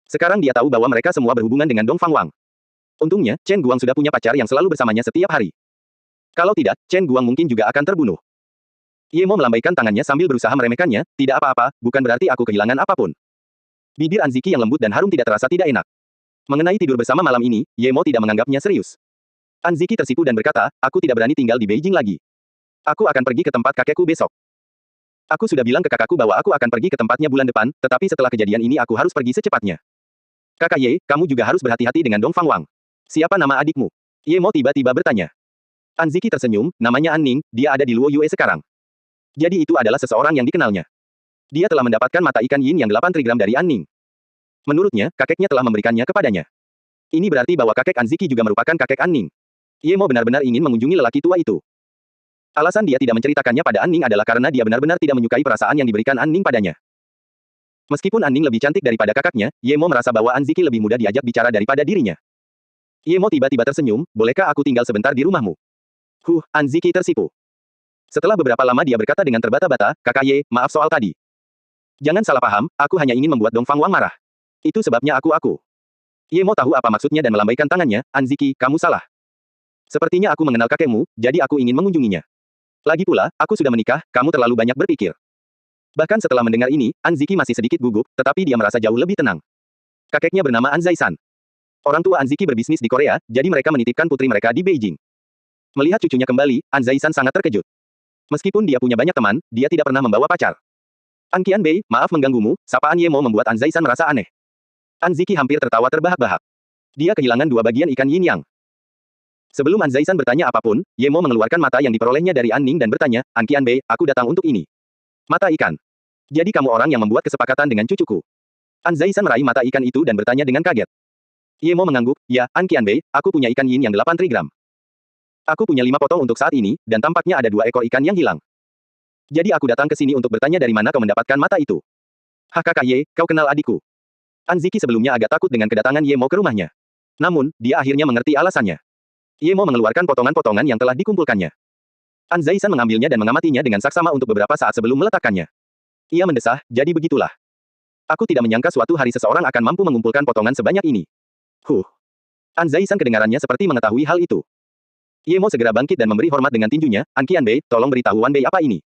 Sekarang dia tahu bahwa mereka semua berhubungan dengan Dong Fangwang. Untungnya, Chen Guang sudah punya pacar yang selalu bersamanya setiap hari. Kalau tidak, Chen Guang mungkin juga akan terbunuh. Ye Mo melambaikan tangannya sambil berusaha meremehkannya, tidak apa-apa, bukan berarti aku kehilangan apapun. Bibir Anziki yang lembut dan harum tidak terasa tidak enak. Mengenai tidur bersama malam ini, Ye Mo tidak menganggapnya serius. Anziki tersipu dan berkata, aku tidak berani tinggal di Beijing lagi. Aku akan pergi ke tempat kakekku besok. Aku sudah bilang ke kakakku bahwa aku akan pergi ke tempatnya bulan depan, tetapi setelah kejadian ini aku harus pergi secepatnya. Kakak Ye, kamu juga harus berhati-hati dengan Dong Fangwang. Siapa nama adikmu? Ye Mo tiba-tiba bertanya. Anziki tersenyum, namanya An Ning, dia ada di Luo Yue sekarang. Jadi itu adalah seseorang yang dikenalnya. Dia telah mendapatkan mata ikan yin yang 8 trigram dari An Ning. Menurutnya, kakeknya telah memberikannya kepadanya. Ini berarti bahwa kakek Anziki juga merupakan kakek An Ning. Ye Mo benar-benar ingin mengunjungi lelaki tua itu. Alasan dia tidak menceritakannya pada An Ning adalah karena dia benar-benar tidak menyukai perasaan yang diberikan An Ning padanya. Meskipun An Ning lebih cantik daripada kakaknya, Ye Mo merasa bahwa Anziki lebih mudah diajak bicara daripada dirinya. Ye Mo tiba-tiba tersenyum, bolehkah aku tinggal sebentar di rumahmu? Anziki tersipu. Setelah beberapa lama dia berkata dengan terbata-bata, kakak Ye, maaf soal tadi. Jangan salah paham, aku hanya ingin membuat Dong Fangwang marah. Itu sebabnya aku. Ye Mo tahu apa maksudnya dan melambaikan tangannya, Anziki, kamu salah. Sepertinya aku mengenal kakekmu, jadi aku ingin mengunjunginya. Lagi pula, aku sudah menikah, kamu terlalu banyak berpikir. Bahkan setelah mendengar ini, Anziki masih sedikit gugup, tetapi dia merasa jauh lebih tenang. Kakeknya bernama An Zaisan. Orang tua Anziki berbisnis di Korea, jadi mereka menitipkan putri mereka di Beijing. Melihat cucunya kembali, An Zaisan sangat terkejut. Meskipun dia punya banyak teman, dia tidak pernah membawa pacar. An Qianbei, maaf mengganggumu, sapaan Ye Mo membuat An Zaisan merasa aneh. Anziki hampir tertawa terbahak-bahak. Dia kehilangan 2 bagian ikan yin yang. Sebelum An Zaisan bertanya apapun, Ye Mo mengeluarkan mata yang diperolehnya dari An Ning dan bertanya, An Qianbei, aku datang untuk ini. Mata ikan. Jadi kamu orang yang membuat kesepakatan dengan cucuku. An Zaisan meraih mata ikan itu dan bertanya dengan kaget. Ye Mo mengangguk, ya, An Qianbei, aku punya ikan yin yang 8 trigram. Aku punya 5 potong untuk saat ini, dan tampaknya ada 2 ekor ikan yang hilang. Jadi aku datang ke sini untuk bertanya dari mana kau mendapatkan mata itu. Kakak Ye, kau kenal adikku. Anziki sebelumnya agak takut dengan kedatangan Ye Mo ke rumahnya. Namun, dia akhirnya mengerti alasannya. Ye Mo mengeluarkan potongan-potongan yang telah dikumpulkannya. An Zaisan mengambilnya dan mengamatinya dengan saksama untuk beberapa saat sebelum meletakkannya. Ia mendesah, jadi begitulah. Aku tidak menyangka suatu hari seseorang akan mampu mengumpulkan potongan sebanyak ini. An Zaisan kedengarannya seperti mengetahui hal itu. Ye Mo segera bangkit dan memberi hormat dengan tinjunya, An Qianbei, tolong beritahu Wan Bei apa ini.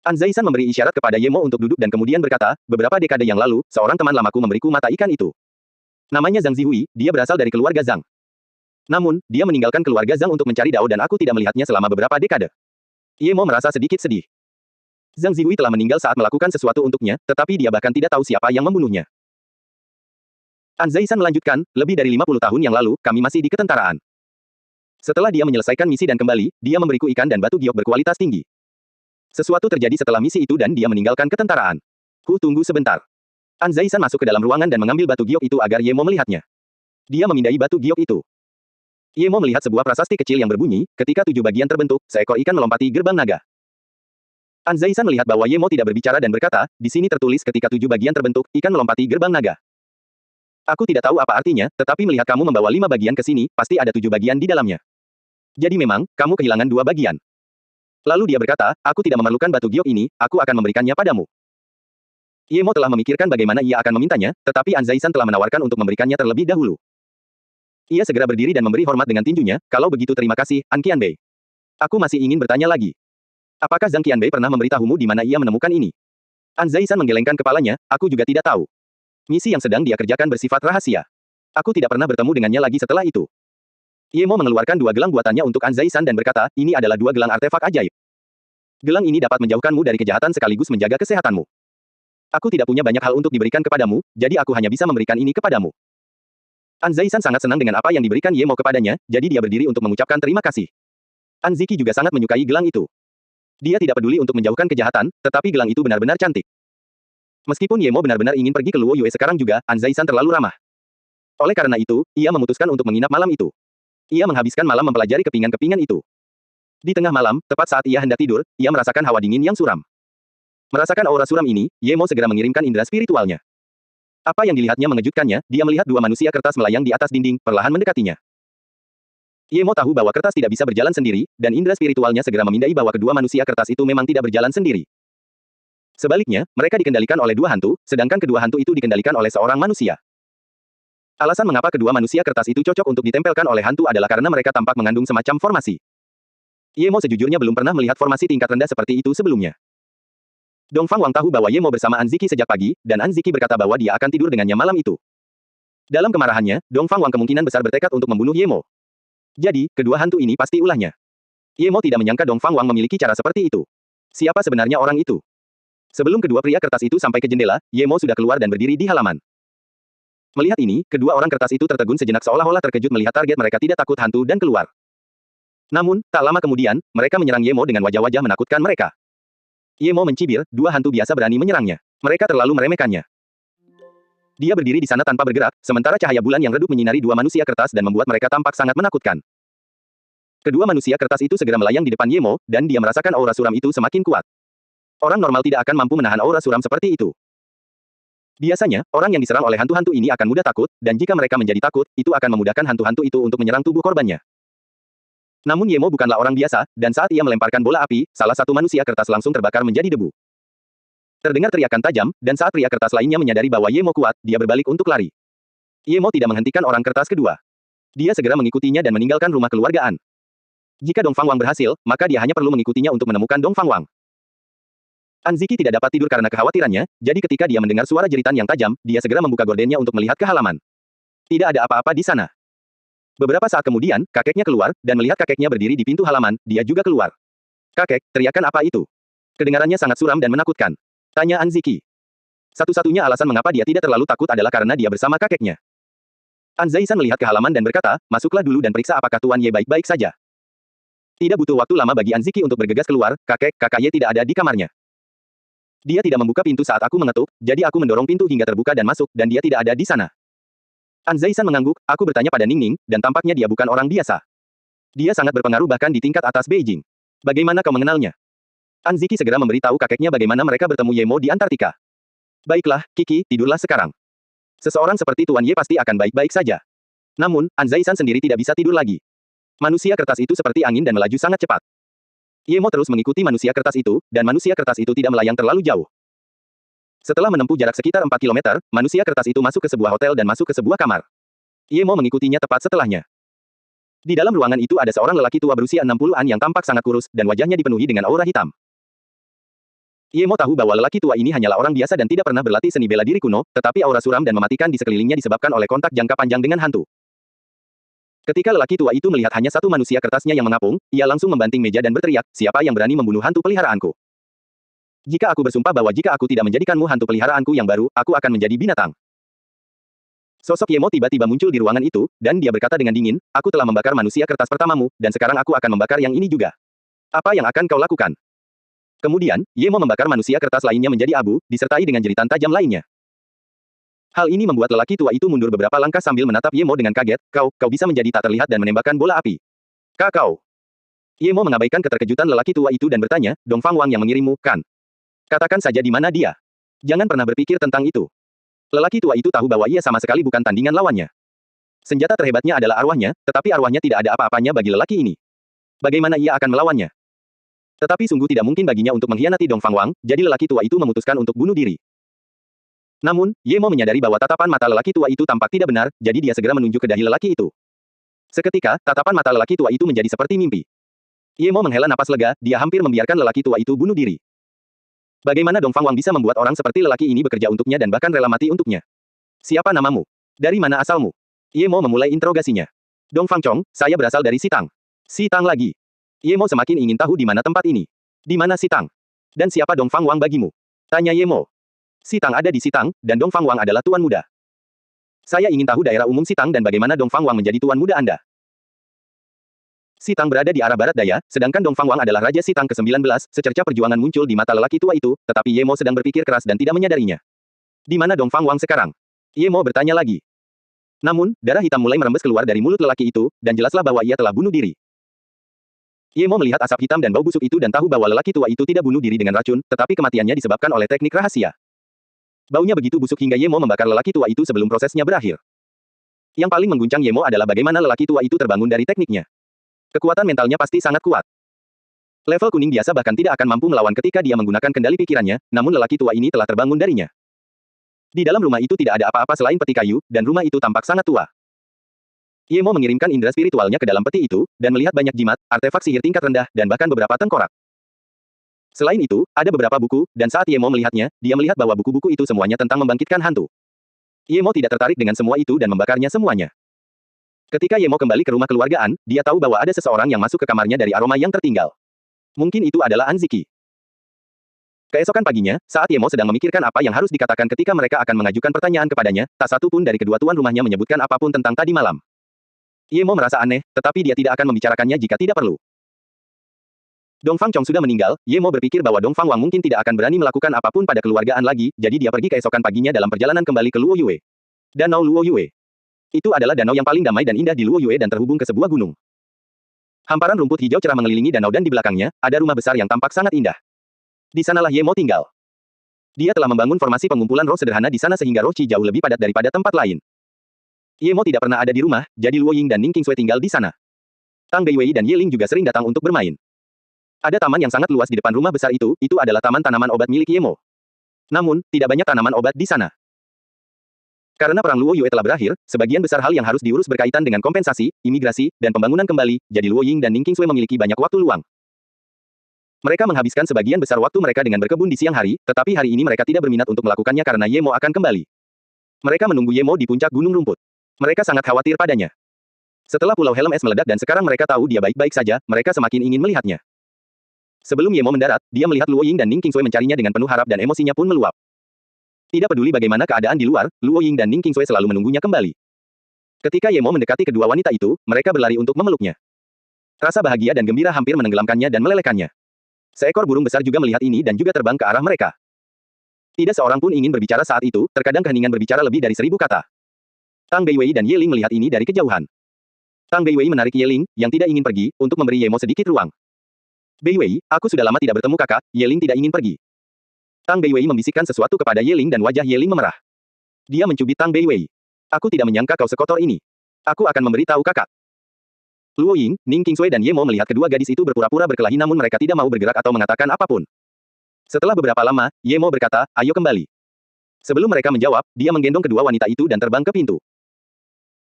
An Zaisan memberi isyarat kepada Ye Mo untuk duduk dan kemudian berkata, beberapa dekade yang lalu, seorang teman lamaku memberiku mata ikan itu. Namanya Zhang Zihui, dia berasal dari keluarga Zhang. Namun, dia meninggalkan keluarga Zhang untuk mencari Dao dan aku tidak melihatnya selama beberapa dekade. Ye Mo merasa sedikit sedih. Zhang Zihui telah meninggal saat melakukan sesuatu untuknya, tetapi dia bahkan tidak tahu siapa yang membunuhnya. An Zaisan melanjutkan, lebih dari 50 tahun yang lalu, kami masih di ketentaraan. Setelah dia menyelesaikan misi dan kembali, dia memberiku ikan dan batu giok berkualitas tinggi. Sesuatu terjadi setelah misi itu dan dia meninggalkan ketentaraan. Tunggu sebentar. An Zaisan masuk ke dalam ruangan dan mengambil batu giok itu agar Ye Mo melihatnya. Dia memindai batu giok itu. Ye Mo melihat sebuah prasasti kecil yang berbunyi, ketika 7 bagian terbentuk, seekor ikan melompati gerbang naga. An Zaisan melihat bahwa Ye Mo tidak berbicara dan berkata, di sini tertulis ketika 7 bagian terbentuk, ikan melompati gerbang naga. Aku tidak tahu apa artinya, tetapi melihat kamu membawa 5 bagian ke sini, pasti ada 7 bagian di dalamnya. Jadi memang, kamu kehilangan 2 bagian. Lalu dia berkata, aku tidak memerlukan batu giok ini, aku akan memberikannya padamu. Ye Mo telah memikirkan bagaimana ia akan memintanya, tetapi An Zaisan telah menawarkan untuk memberikannya terlebih dahulu. Ia segera berdiri dan memberi hormat dengan tinjunya, kalau begitu terima kasih, An Qianbei. Aku masih ingin bertanya lagi. Apakah Zhang Qianbei pernah memberitahumu di mana ia menemukan ini? An Zaisan menggelengkan kepalanya, aku juga tidak tahu. Misi yang sedang dia kerjakan bersifat rahasia. Aku tidak pernah bertemu dengannya lagi setelah itu. Ye Mo mengeluarkan 2 gelang buatannya untuk An Zaisan dan berkata, ini adalah 2 gelang artefak ajaib. Gelang ini dapat menjauhkanmu dari kejahatan sekaligus menjaga kesehatanmu. Aku tidak punya banyak hal untuk diberikan kepadamu, jadi aku hanya bisa memberikan ini kepadamu. An Zaisan sangat senang dengan apa yang diberikan Ye Mo kepadanya, jadi dia berdiri untuk mengucapkan terima kasih. An Ziki juga sangat menyukai gelang itu. Dia tidak peduli untuk menjauhkan kejahatan, tetapi gelang itu benar-benar cantik. Meskipun Ye Mo benar-benar ingin pergi ke Luo Yue sekarang juga, An Zaisan terlalu ramah. Oleh karena itu, ia memutuskan untuk menginap malam itu. Ia menghabiskan malam mempelajari kepingan-kepingan itu. Di tengah malam, tepat saat ia hendak tidur, ia merasakan hawa dingin yang suram. Merasakan aura suram ini, Ye Mo segera mengirimkan indera spiritualnya. Apa yang dilihatnya mengejutkannya, dia melihat dua manusia kertas melayang di atas dinding, perlahan mendekatinya. Ye Mo tahu bahwa kertas tidak bisa berjalan sendiri, dan indera spiritualnya segera memindai bahwa kedua manusia kertas itu memang tidak berjalan sendiri. Sebaliknya, mereka dikendalikan oleh dua hantu, sedangkan kedua hantu itu dikendalikan oleh seorang manusia. Alasan mengapa kedua manusia kertas itu cocok untuk ditempelkan oleh hantu adalah karena mereka tampak mengandung semacam formasi. Ye Mo sejujurnya belum pernah melihat formasi tingkat rendah seperti itu sebelumnya. Dongfang Wang tahu bahwa Ye Mo bersama Anziki sejak pagi, dan Anziki berkata bahwa dia akan tidur dengannya malam itu. Dalam kemarahannya, Dongfang Wang kemungkinan besar bertekad untuk membunuh Ye Mo. Jadi, kedua hantu ini pasti ulahnya. Ye Mo tidak menyangka Dongfang Wang memiliki cara seperti itu. Siapa sebenarnya orang itu? Sebelum kedua pria kertas itu sampai ke jendela, Ye Mo sudah keluar dan berdiri di halaman. Melihat ini, kedua orang kertas itu tertegun sejenak seolah-olah terkejut melihat target mereka tidak takut hantu dan keluar. Namun, tak lama kemudian, mereka menyerang Ye Mo dengan wajah-wajah menakutkan mereka. Ye Mo mencibir, dua hantu biasa berani menyerangnya. Mereka terlalu meremehkannya. Dia berdiri di sana tanpa bergerak, sementara cahaya bulan yang redup menyinari dua manusia kertas dan membuat mereka tampak sangat menakutkan. Kedua manusia kertas itu segera melayang di depan Ye Mo, dan dia merasakan aura suram itu semakin kuat. Orang normal tidak akan mampu menahan aura suram seperti itu. Biasanya, orang yang diserang oleh hantu-hantu ini akan mudah takut, dan jika mereka menjadi takut, itu akan memudahkan hantu-hantu itu untuk menyerang tubuh korbannya. Namun Ye Mo bukanlah orang biasa, dan saat ia melemparkan bola api, salah satu manusia kertas langsung terbakar menjadi debu. Terdengar teriakan tajam, dan saat pria kertas lainnya menyadari bahwa Ye Mo kuat, dia berbalik untuk lari. Ye Mo tidak menghentikan orang kertas kedua. Dia segera mengikutinya dan meninggalkan rumah keluargaan. Jika Dongfang Wang berhasil, maka dia hanya perlu mengikutinya untuk menemukan Dongfang Wang. Anziki tidak dapat tidur karena kekhawatirannya, jadi ketika dia mendengar suara jeritan yang tajam, dia segera membuka gordennya untuk melihat ke halaman. Tidak ada apa-apa di sana. Beberapa saat kemudian, kakeknya keluar, dan melihat kakeknya berdiri di pintu halaman, dia juga keluar. "Kakek, teriakan apa itu?" Kedengarannya sangat suram dan menakutkan. Tanya Anziki. Satu-satunya alasan mengapa dia tidak terlalu takut adalah karena dia bersama kakeknya. Anzaisan melihat ke halaman dan berkata, "Masuklah dulu dan periksa apakah Tuan Ye baik-baik saja." Tidak butuh waktu lama bagi Anziki untuk bergegas keluar, kakak Ye tidak ada di kamarnya. Dia tidak membuka pintu saat aku mengetuk, jadi aku mendorong pintu hingga terbuka dan masuk, dan dia tidak ada di sana. Anzaisan mengangguk, aku bertanya pada Ningning, dan tampaknya dia bukan orang biasa. Dia sangat berpengaruh bahkan di tingkat atas Beijing. Bagaimana kau mengenalnya? Anziki segera memberitahu kakeknya bagaimana mereka bertemu Ye Mo di Antartika. Baiklah, Kiki, tidurlah sekarang. Seseorang seperti Tuan Ye pasti akan baik-baik saja. Namun, Anzaisan sendiri tidak bisa tidur lagi. Manusia kertas itu seperti angin dan melaju sangat cepat. Ye Mo terus mengikuti manusia kertas itu, dan manusia kertas itu tidak melayang terlalu jauh. Setelah menempuh jarak sekitar 4 kilometer, manusia kertas itu masuk ke sebuah hotel dan masuk ke sebuah kamar. Ye Mo mengikutinya tepat setelahnya. Di dalam ruangan itu ada seorang lelaki tua berusia 60-an yang tampak sangat kurus, dan wajahnya dipenuhi dengan aura hitam. Ye Mo tahu bahwa lelaki tua ini hanyalah orang biasa dan tidak pernah berlatih seni bela diri kuno, tetapi aura suram dan mematikan di sekelilingnya disebabkan oleh kontak jangka panjang dengan hantu. Ketika lelaki tua itu melihat hanya satu manusia kertasnya yang mengapung, ia langsung membanting meja dan berteriak, siapa yang berani membunuh hantu peliharaanku? Jika aku bersumpah bahwa jika aku tidak menjadikanmu hantu peliharaanku yang baru, aku akan menjadi binatang. Sosok Ye Mo tiba-tiba muncul di ruangan itu, dan dia berkata dengan dingin, aku telah membakar manusia kertas pertamamu, dan sekarang aku akan membakar yang ini juga. Apa yang akan kau lakukan? Kemudian, Ye Mo membakar manusia kertas lainnya menjadi abu, disertai dengan jeritan tajam lainnya. Hal ini membuat lelaki tua itu mundur beberapa langkah sambil menatap Ye Mo dengan kaget, kau bisa menjadi tak terlihat dan menembakkan bola api. Kau. Ye Mo mengabaikan keterkejutan lelaki tua itu dan bertanya, Dongfang Wang yang mengirimmu, kan? Katakan saja di mana dia. Jangan pernah berpikir tentang itu. Lelaki tua itu tahu bahwa ia sama sekali bukan tandingan lawannya. Senjata terhebatnya adalah arwahnya, tetapi arwahnya tidak ada apa-apanya bagi lelaki ini. Bagaimana ia akan melawannya? Tetapi sungguh tidak mungkin baginya untuk mengkhianati Dongfang Wang, jadi lelaki tua itu memutuskan untuk bunuh diri. Namun, Ye Mo menyadari bahwa tatapan mata lelaki tua itu tampak tidak benar, jadi dia segera menunjuk ke dahi lelaki itu. Seketika, tatapan mata lelaki tua itu menjadi seperti mimpi. Ye Mo menghela napas lega, dia hampir membiarkan lelaki tua itu bunuh diri. Bagaimana Dongfang Wang bisa membuat orang seperti lelaki ini bekerja untuknya dan bahkan rela mati untuknya? Siapa namamu? Dari mana asalmu? Ye Mo memulai interogasinya. Dongfang Chong, saya berasal dari Sitang. Sitang lagi. Ye Mo semakin ingin tahu di mana tempat ini. Di mana Sitang? Dan siapa Dongfang Wang bagimu? Tanya Ye Mo. Sitang ada di Sitang, dan Dongfang Wang adalah tuan muda. Saya ingin tahu daerah umum Sitang dan bagaimana Dongfang Wang menjadi tuan muda Anda. Sitang berada di arah barat daya, sedangkan Dongfang Wang adalah Raja Sitang ke-19, secerca perjuangan muncul di mata lelaki tua itu, tetapi Ye Mo sedang berpikir keras dan tidak menyadarinya. Di mana Dongfang Wang sekarang? Ye Mo bertanya lagi. Namun, darah hitam mulai merembes keluar dari mulut lelaki itu, dan jelaslah bahwa ia telah bunuh diri. Ye Mo melihat asap hitam dan bau busuk itu dan tahu bahwa lelaki tua itu tidak bunuh diri dengan racun, tetapi kematiannya disebabkan oleh teknik rahasia. Baunya begitu busuk hingga Ye Mo membakar lelaki tua itu sebelum prosesnya berakhir. Yang paling mengguncang Ye Mo adalah bagaimana lelaki tua itu terbangun dari tekniknya. Kekuatan mentalnya pasti sangat kuat. Level kuning biasa bahkan tidak akan mampu melawan ketika dia menggunakan kendali pikirannya, namun lelaki tua ini telah terbangun darinya. Di dalam rumah itu tidak ada apa-apa selain peti kayu, dan rumah itu tampak sangat tua. Ye Mo mengirimkan indera spiritualnya ke dalam peti itu, dan melihat banyak jimat, artefak sihir tingkat rendah, dan bahkan beberapa tengkorak. Selain itu, ada beberapa buku, dan saat Ye Mo melihatnya, dia melihat bahwa buku-buku itu semuanya tentang membangkitkan hantu. Ye Mo tidak tertarik dengan semua itu dan membakarnya semuanya. Ketika Ye Mo kembali ke rumah keluargaan, dia tahu bahwa ada seseorang yang masuk ke kamarnya dari aroma yang tertinggal. Mungkin itu adalah Anziki. Keesokan paginya, saat Ye Mo sedang memikirkan apa yang harus dikatakan ketika mereka akan mengajukan pertanyaan kepadanya, tak satu pun dari kedua tuan rumahnya menyebutkan apapun tentang tadi malam. Ye Mo merasa aneh, tetapi dia tidak akan membicarakannya jika tidak perlu. Dongfang Chong sudah meninggal, Ye Mo berpikir bahwa Dongfang Wang mungkin tidak akan berani melakukan apapun pada keluargaan lagi, jadi dia pergi keesokan paginya dalam perjalanan kembali ke Luo Yue. Danau Luo Yue. Itu adalah danau yang paling damai dan indah di Luo Yue dan terhubung ke sebuah gunung. Hamparan rumput hijau cerah mengelilingi danau dan di belakangnya, ada rumah besar yang tampak sangat indah. Di sanalah Ye Mo tinggal. Dia telah membangun formasi pengumpulan roh sederhana di sana sehingga roh Qi jauh lebih padat daripada tempat lain. Ye Mo tidak pernah ada di rumah, jadi Luo Ying dan Ning Qingsui tinggal di sana. Tang Beiwei dan Ye Ling juga sering datang untuk bermain. Ada taman yang sangat luas di depan rumah besar itu adalah taman tanaman obat milik Ye Mo. Namun, tidak banyak tanaman obat di sana. Karena perang Luo Yue telah berakhir, sebagian besar hal yang harus diurus berkaitan dengan kompensasi, imigrasi, dan pembangunan kembali, jadi Luo Ying dan Ning Qingsui memiliki banyak waktu luang. Mereka menghabiskan sebagian besar waktu mereka dengan berkebun di siang hari, tetapi hari ini mereka tidak berminat untuk melakukannya karena Ye Mo akan kembali. Mereka menunggu Ye Mo di puncak gunung rumput. Mereka sangat khawatir padanya. Setelah Pulau Helm Es meledak dan sekarang mereka tahu dia baik-baik saja, mereka semakin ingin melihatnya. Sebelum Ye Mo mendarat, dia melihat Luo Ying dan Ning Qingsui mencarinya dengan penuh harap dan emosinya pun meluap. Tidak peduli bagaimana keadaan di luar, Luo Ying dan Ning Qingsui selalu menunggunya kembali. Ketika Ye Mo mendekati kedua wanita itu, mereka berlari untuk memeluknya. Rasa bahagia dan gembira hampir menenggelamkannya dan melelehkannya. Seekor burung besar juga melihat ini dan juga terbang ke arah mereka. Tidak seorang pun ingin berbicara saat itu, terkadang keheningan berbicara lebih dari 1000 kata. Tang Beiwei dan Ye Ling melihat ini dari kejauhan. Tang Beiwei menarik Ye Ling, yang tidak ingin pergi, untuk memberi Ye Mo sedikit ruang. Beiwei, aku sudah lama tidak bertemu kakak, Ye Ling tidak ingin pergi. Tang Beiwei membisikkan sesuatu kepada Ye Ling dan wajah Ye Ling memerah. Dia mencubit Tang Beiwei. Aku tidak menyangka kau sekotor ini. Aku akan memberitahu kakak. Luo Ying, Ning Qingsui dan Ye Mo melihat kedua gadis itu berpura-pura berkelahi namun mereka tidak mau bergerak atau mengatakan apapun. Setelah beberapa lama, Ye Mo berkata, ayo kembali. Sebelum mereka menjawab, dia menggendong kedua wanita itu dan terbang ke pintu.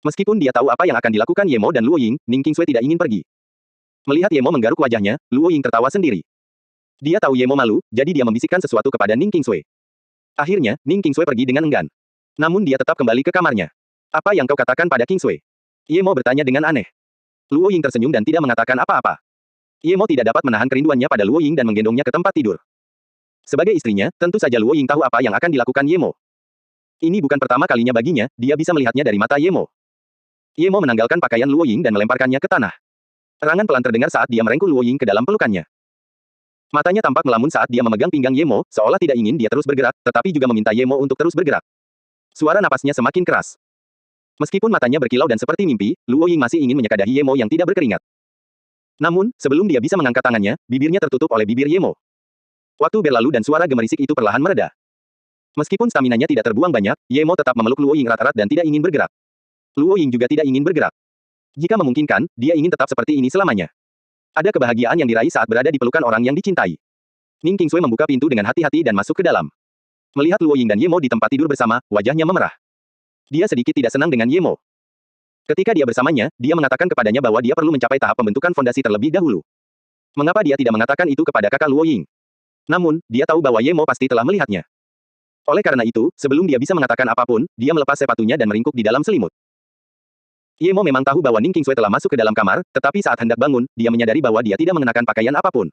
Meskipun dia tahu apa yang akan dilakukan Ye Mo dan Luo Ying, Ning Qingsui tidak ingin pergi. Melihat Ye Mo menggaruk wajahnya, Luo Ying tertawa sendiri. Dia tahu Ye Mo malu, jadi dia membisikkan sesuatu kepada Ning Qingsui. Akhirnya, Ning Qingsui pergi dengan enggan. Namun dia tetap kembali ke kamarnya. Apa yang kau katakan pada Qingsui? Ye Mo bertanya dengan aneh. Luo Ying tersenyum dan tidak mengatakan apa-apa. Ye Mo tidak dapat menahan kerinduannya pada Luo Ying dan menggendongnya ke tempat tidur. Sebagai istrinya, tentu saja Luo Ying tahu apa yang akan dilakukan Ye Mo. Ini bukan pertama kalinya baginya, dia bisa melihatnya dari mata Ye Mo. Ye Mo menanggalkan pakaian Luo Ying dan melemparkannya ke tanah. Erangan pelan terdengar saat dia merengkuh Luo Ying ke dalam pelukannya. Matanya tampak melamun saat dia memegang pinggang Ye Mo, seolah tidak ingin dia terus bergerak, tetapi juga meminta Ye Mo untuk terus bergerak. Suara napasnya semakin keras. Meskipun matanya berkilau dan seperti mimpi, Luo Ying masih ingin menyekadahi Ye Mo yang tidak berkeringat. Namun, sebelum dia bisa mengangkat tangannya, bibirnya tertutup oleh bibir Ye Mo. Waktu berlalu dan suara gemerisik itu perlahan mereda. Meskipun staminanya tidak terbuang banyak, Ye Mo tetap memeluk Luo Ying erat-erat dan tidak ingin bergerak. Luo Ying juga tidak ingin bergerak. Jika memungkinkan, dia ingin tetap seperti ini selamanya. Ada kebahagiaan yang diraih saat berada di pelukan orang yang dicintai. Ning Qingsui membuka pintu dengan hati-hati dan masuk ke dalam. Melihat Luo Ying dan Ye Mo di tempat tidur bersama, wajahnya memerah. Dia sedikit tidak senang dengan Ye Mo. Ketika dia bersamanya, dia mengatakan kepadanya bahwa dia perlu mencapai tahap pembentukan fondasi terlebih dahulu. Mengapa dia tidak mengatakan itu kepada kakak Luo Ying? Namun, dia tahu bahwa Ye Mo pasti telah melihatnya. Oleh karena itu, sebelum dia bisa mengatakan apapun, dia melepas sepatunya dan meringkuk di dalam selimut. Ye Mo memang tahu bahwa Ning Qingsui telah masuk ke dalam kamar, tetapi saat hendak bangun, dia menyadari bahwa dia tidak mengenakan pakaian apapun.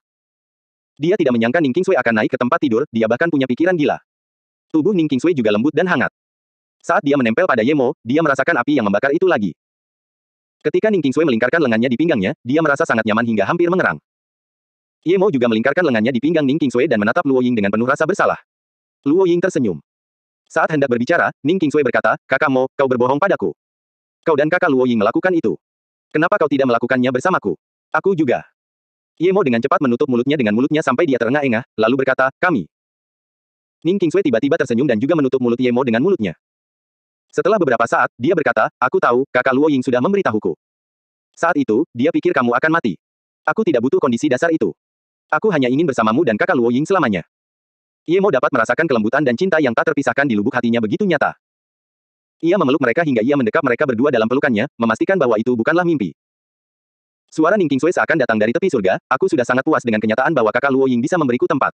Dia tidak menyangka Ning Qingsui akan naik ke tempat tidur, dia bahkan punya pikiran gila. Tubuh Ning Qingsui juga lembut dan hangat. Saat dia menempel pada Ye Mo, dia merasakan api yang membakar itu lagi. Ketika Ning Qingsui melingkarkan lengannya di pinggangnya, dia merasa sangat nyaman hingga hampir mengerang. Ye Mo juga melingkarkan lengannya di pinggang Ning Qingsui dan menatap Luo Ying dengan penuh rasa bersalah. Luo Ying tersenyum. Saat hendak berbicara, Ning Qingsui berkata, kakak Mo, kau berbohong padaku. Kau dan kakak Luo Ying melakukan itu. Kenapa kau tidak melakukannya bersamaku? Aku juga. Ye Mo dengan cepat menutup mulutnya dengan mulutnya sampai dia terengah-engah, lalu berkata, kami. Ning Qingsui tiba-tiba tersenyum dan juga menutup mulut Ye Mo dengan mulutnya. Setelah beberapa saat, dia berkata, aku tahu, kakak Luo Ying sudah memberitahuku. Saat itu, dia pikir kamu akan mati. Aku tidak butuh kondisi dasar itu. Aku hanya ingin bersamamu dan kakak Luo Ying selamanya. Ye Mo dapat merasakan kelembutan dan cinta yang tak terpisahkan di lubuk hatinya begitu nyata. Ia memeluk mereka hingga ia mendekap mereka berdua dalam pelukannya, memastikan bahwa itu bukanlah mimpi. Suara Ning Qingsui seakan datang dari tepi surga, aku sudah sangat puas dengan kenyataan bahwa kakak Luo Ying bisa memberiku tempat.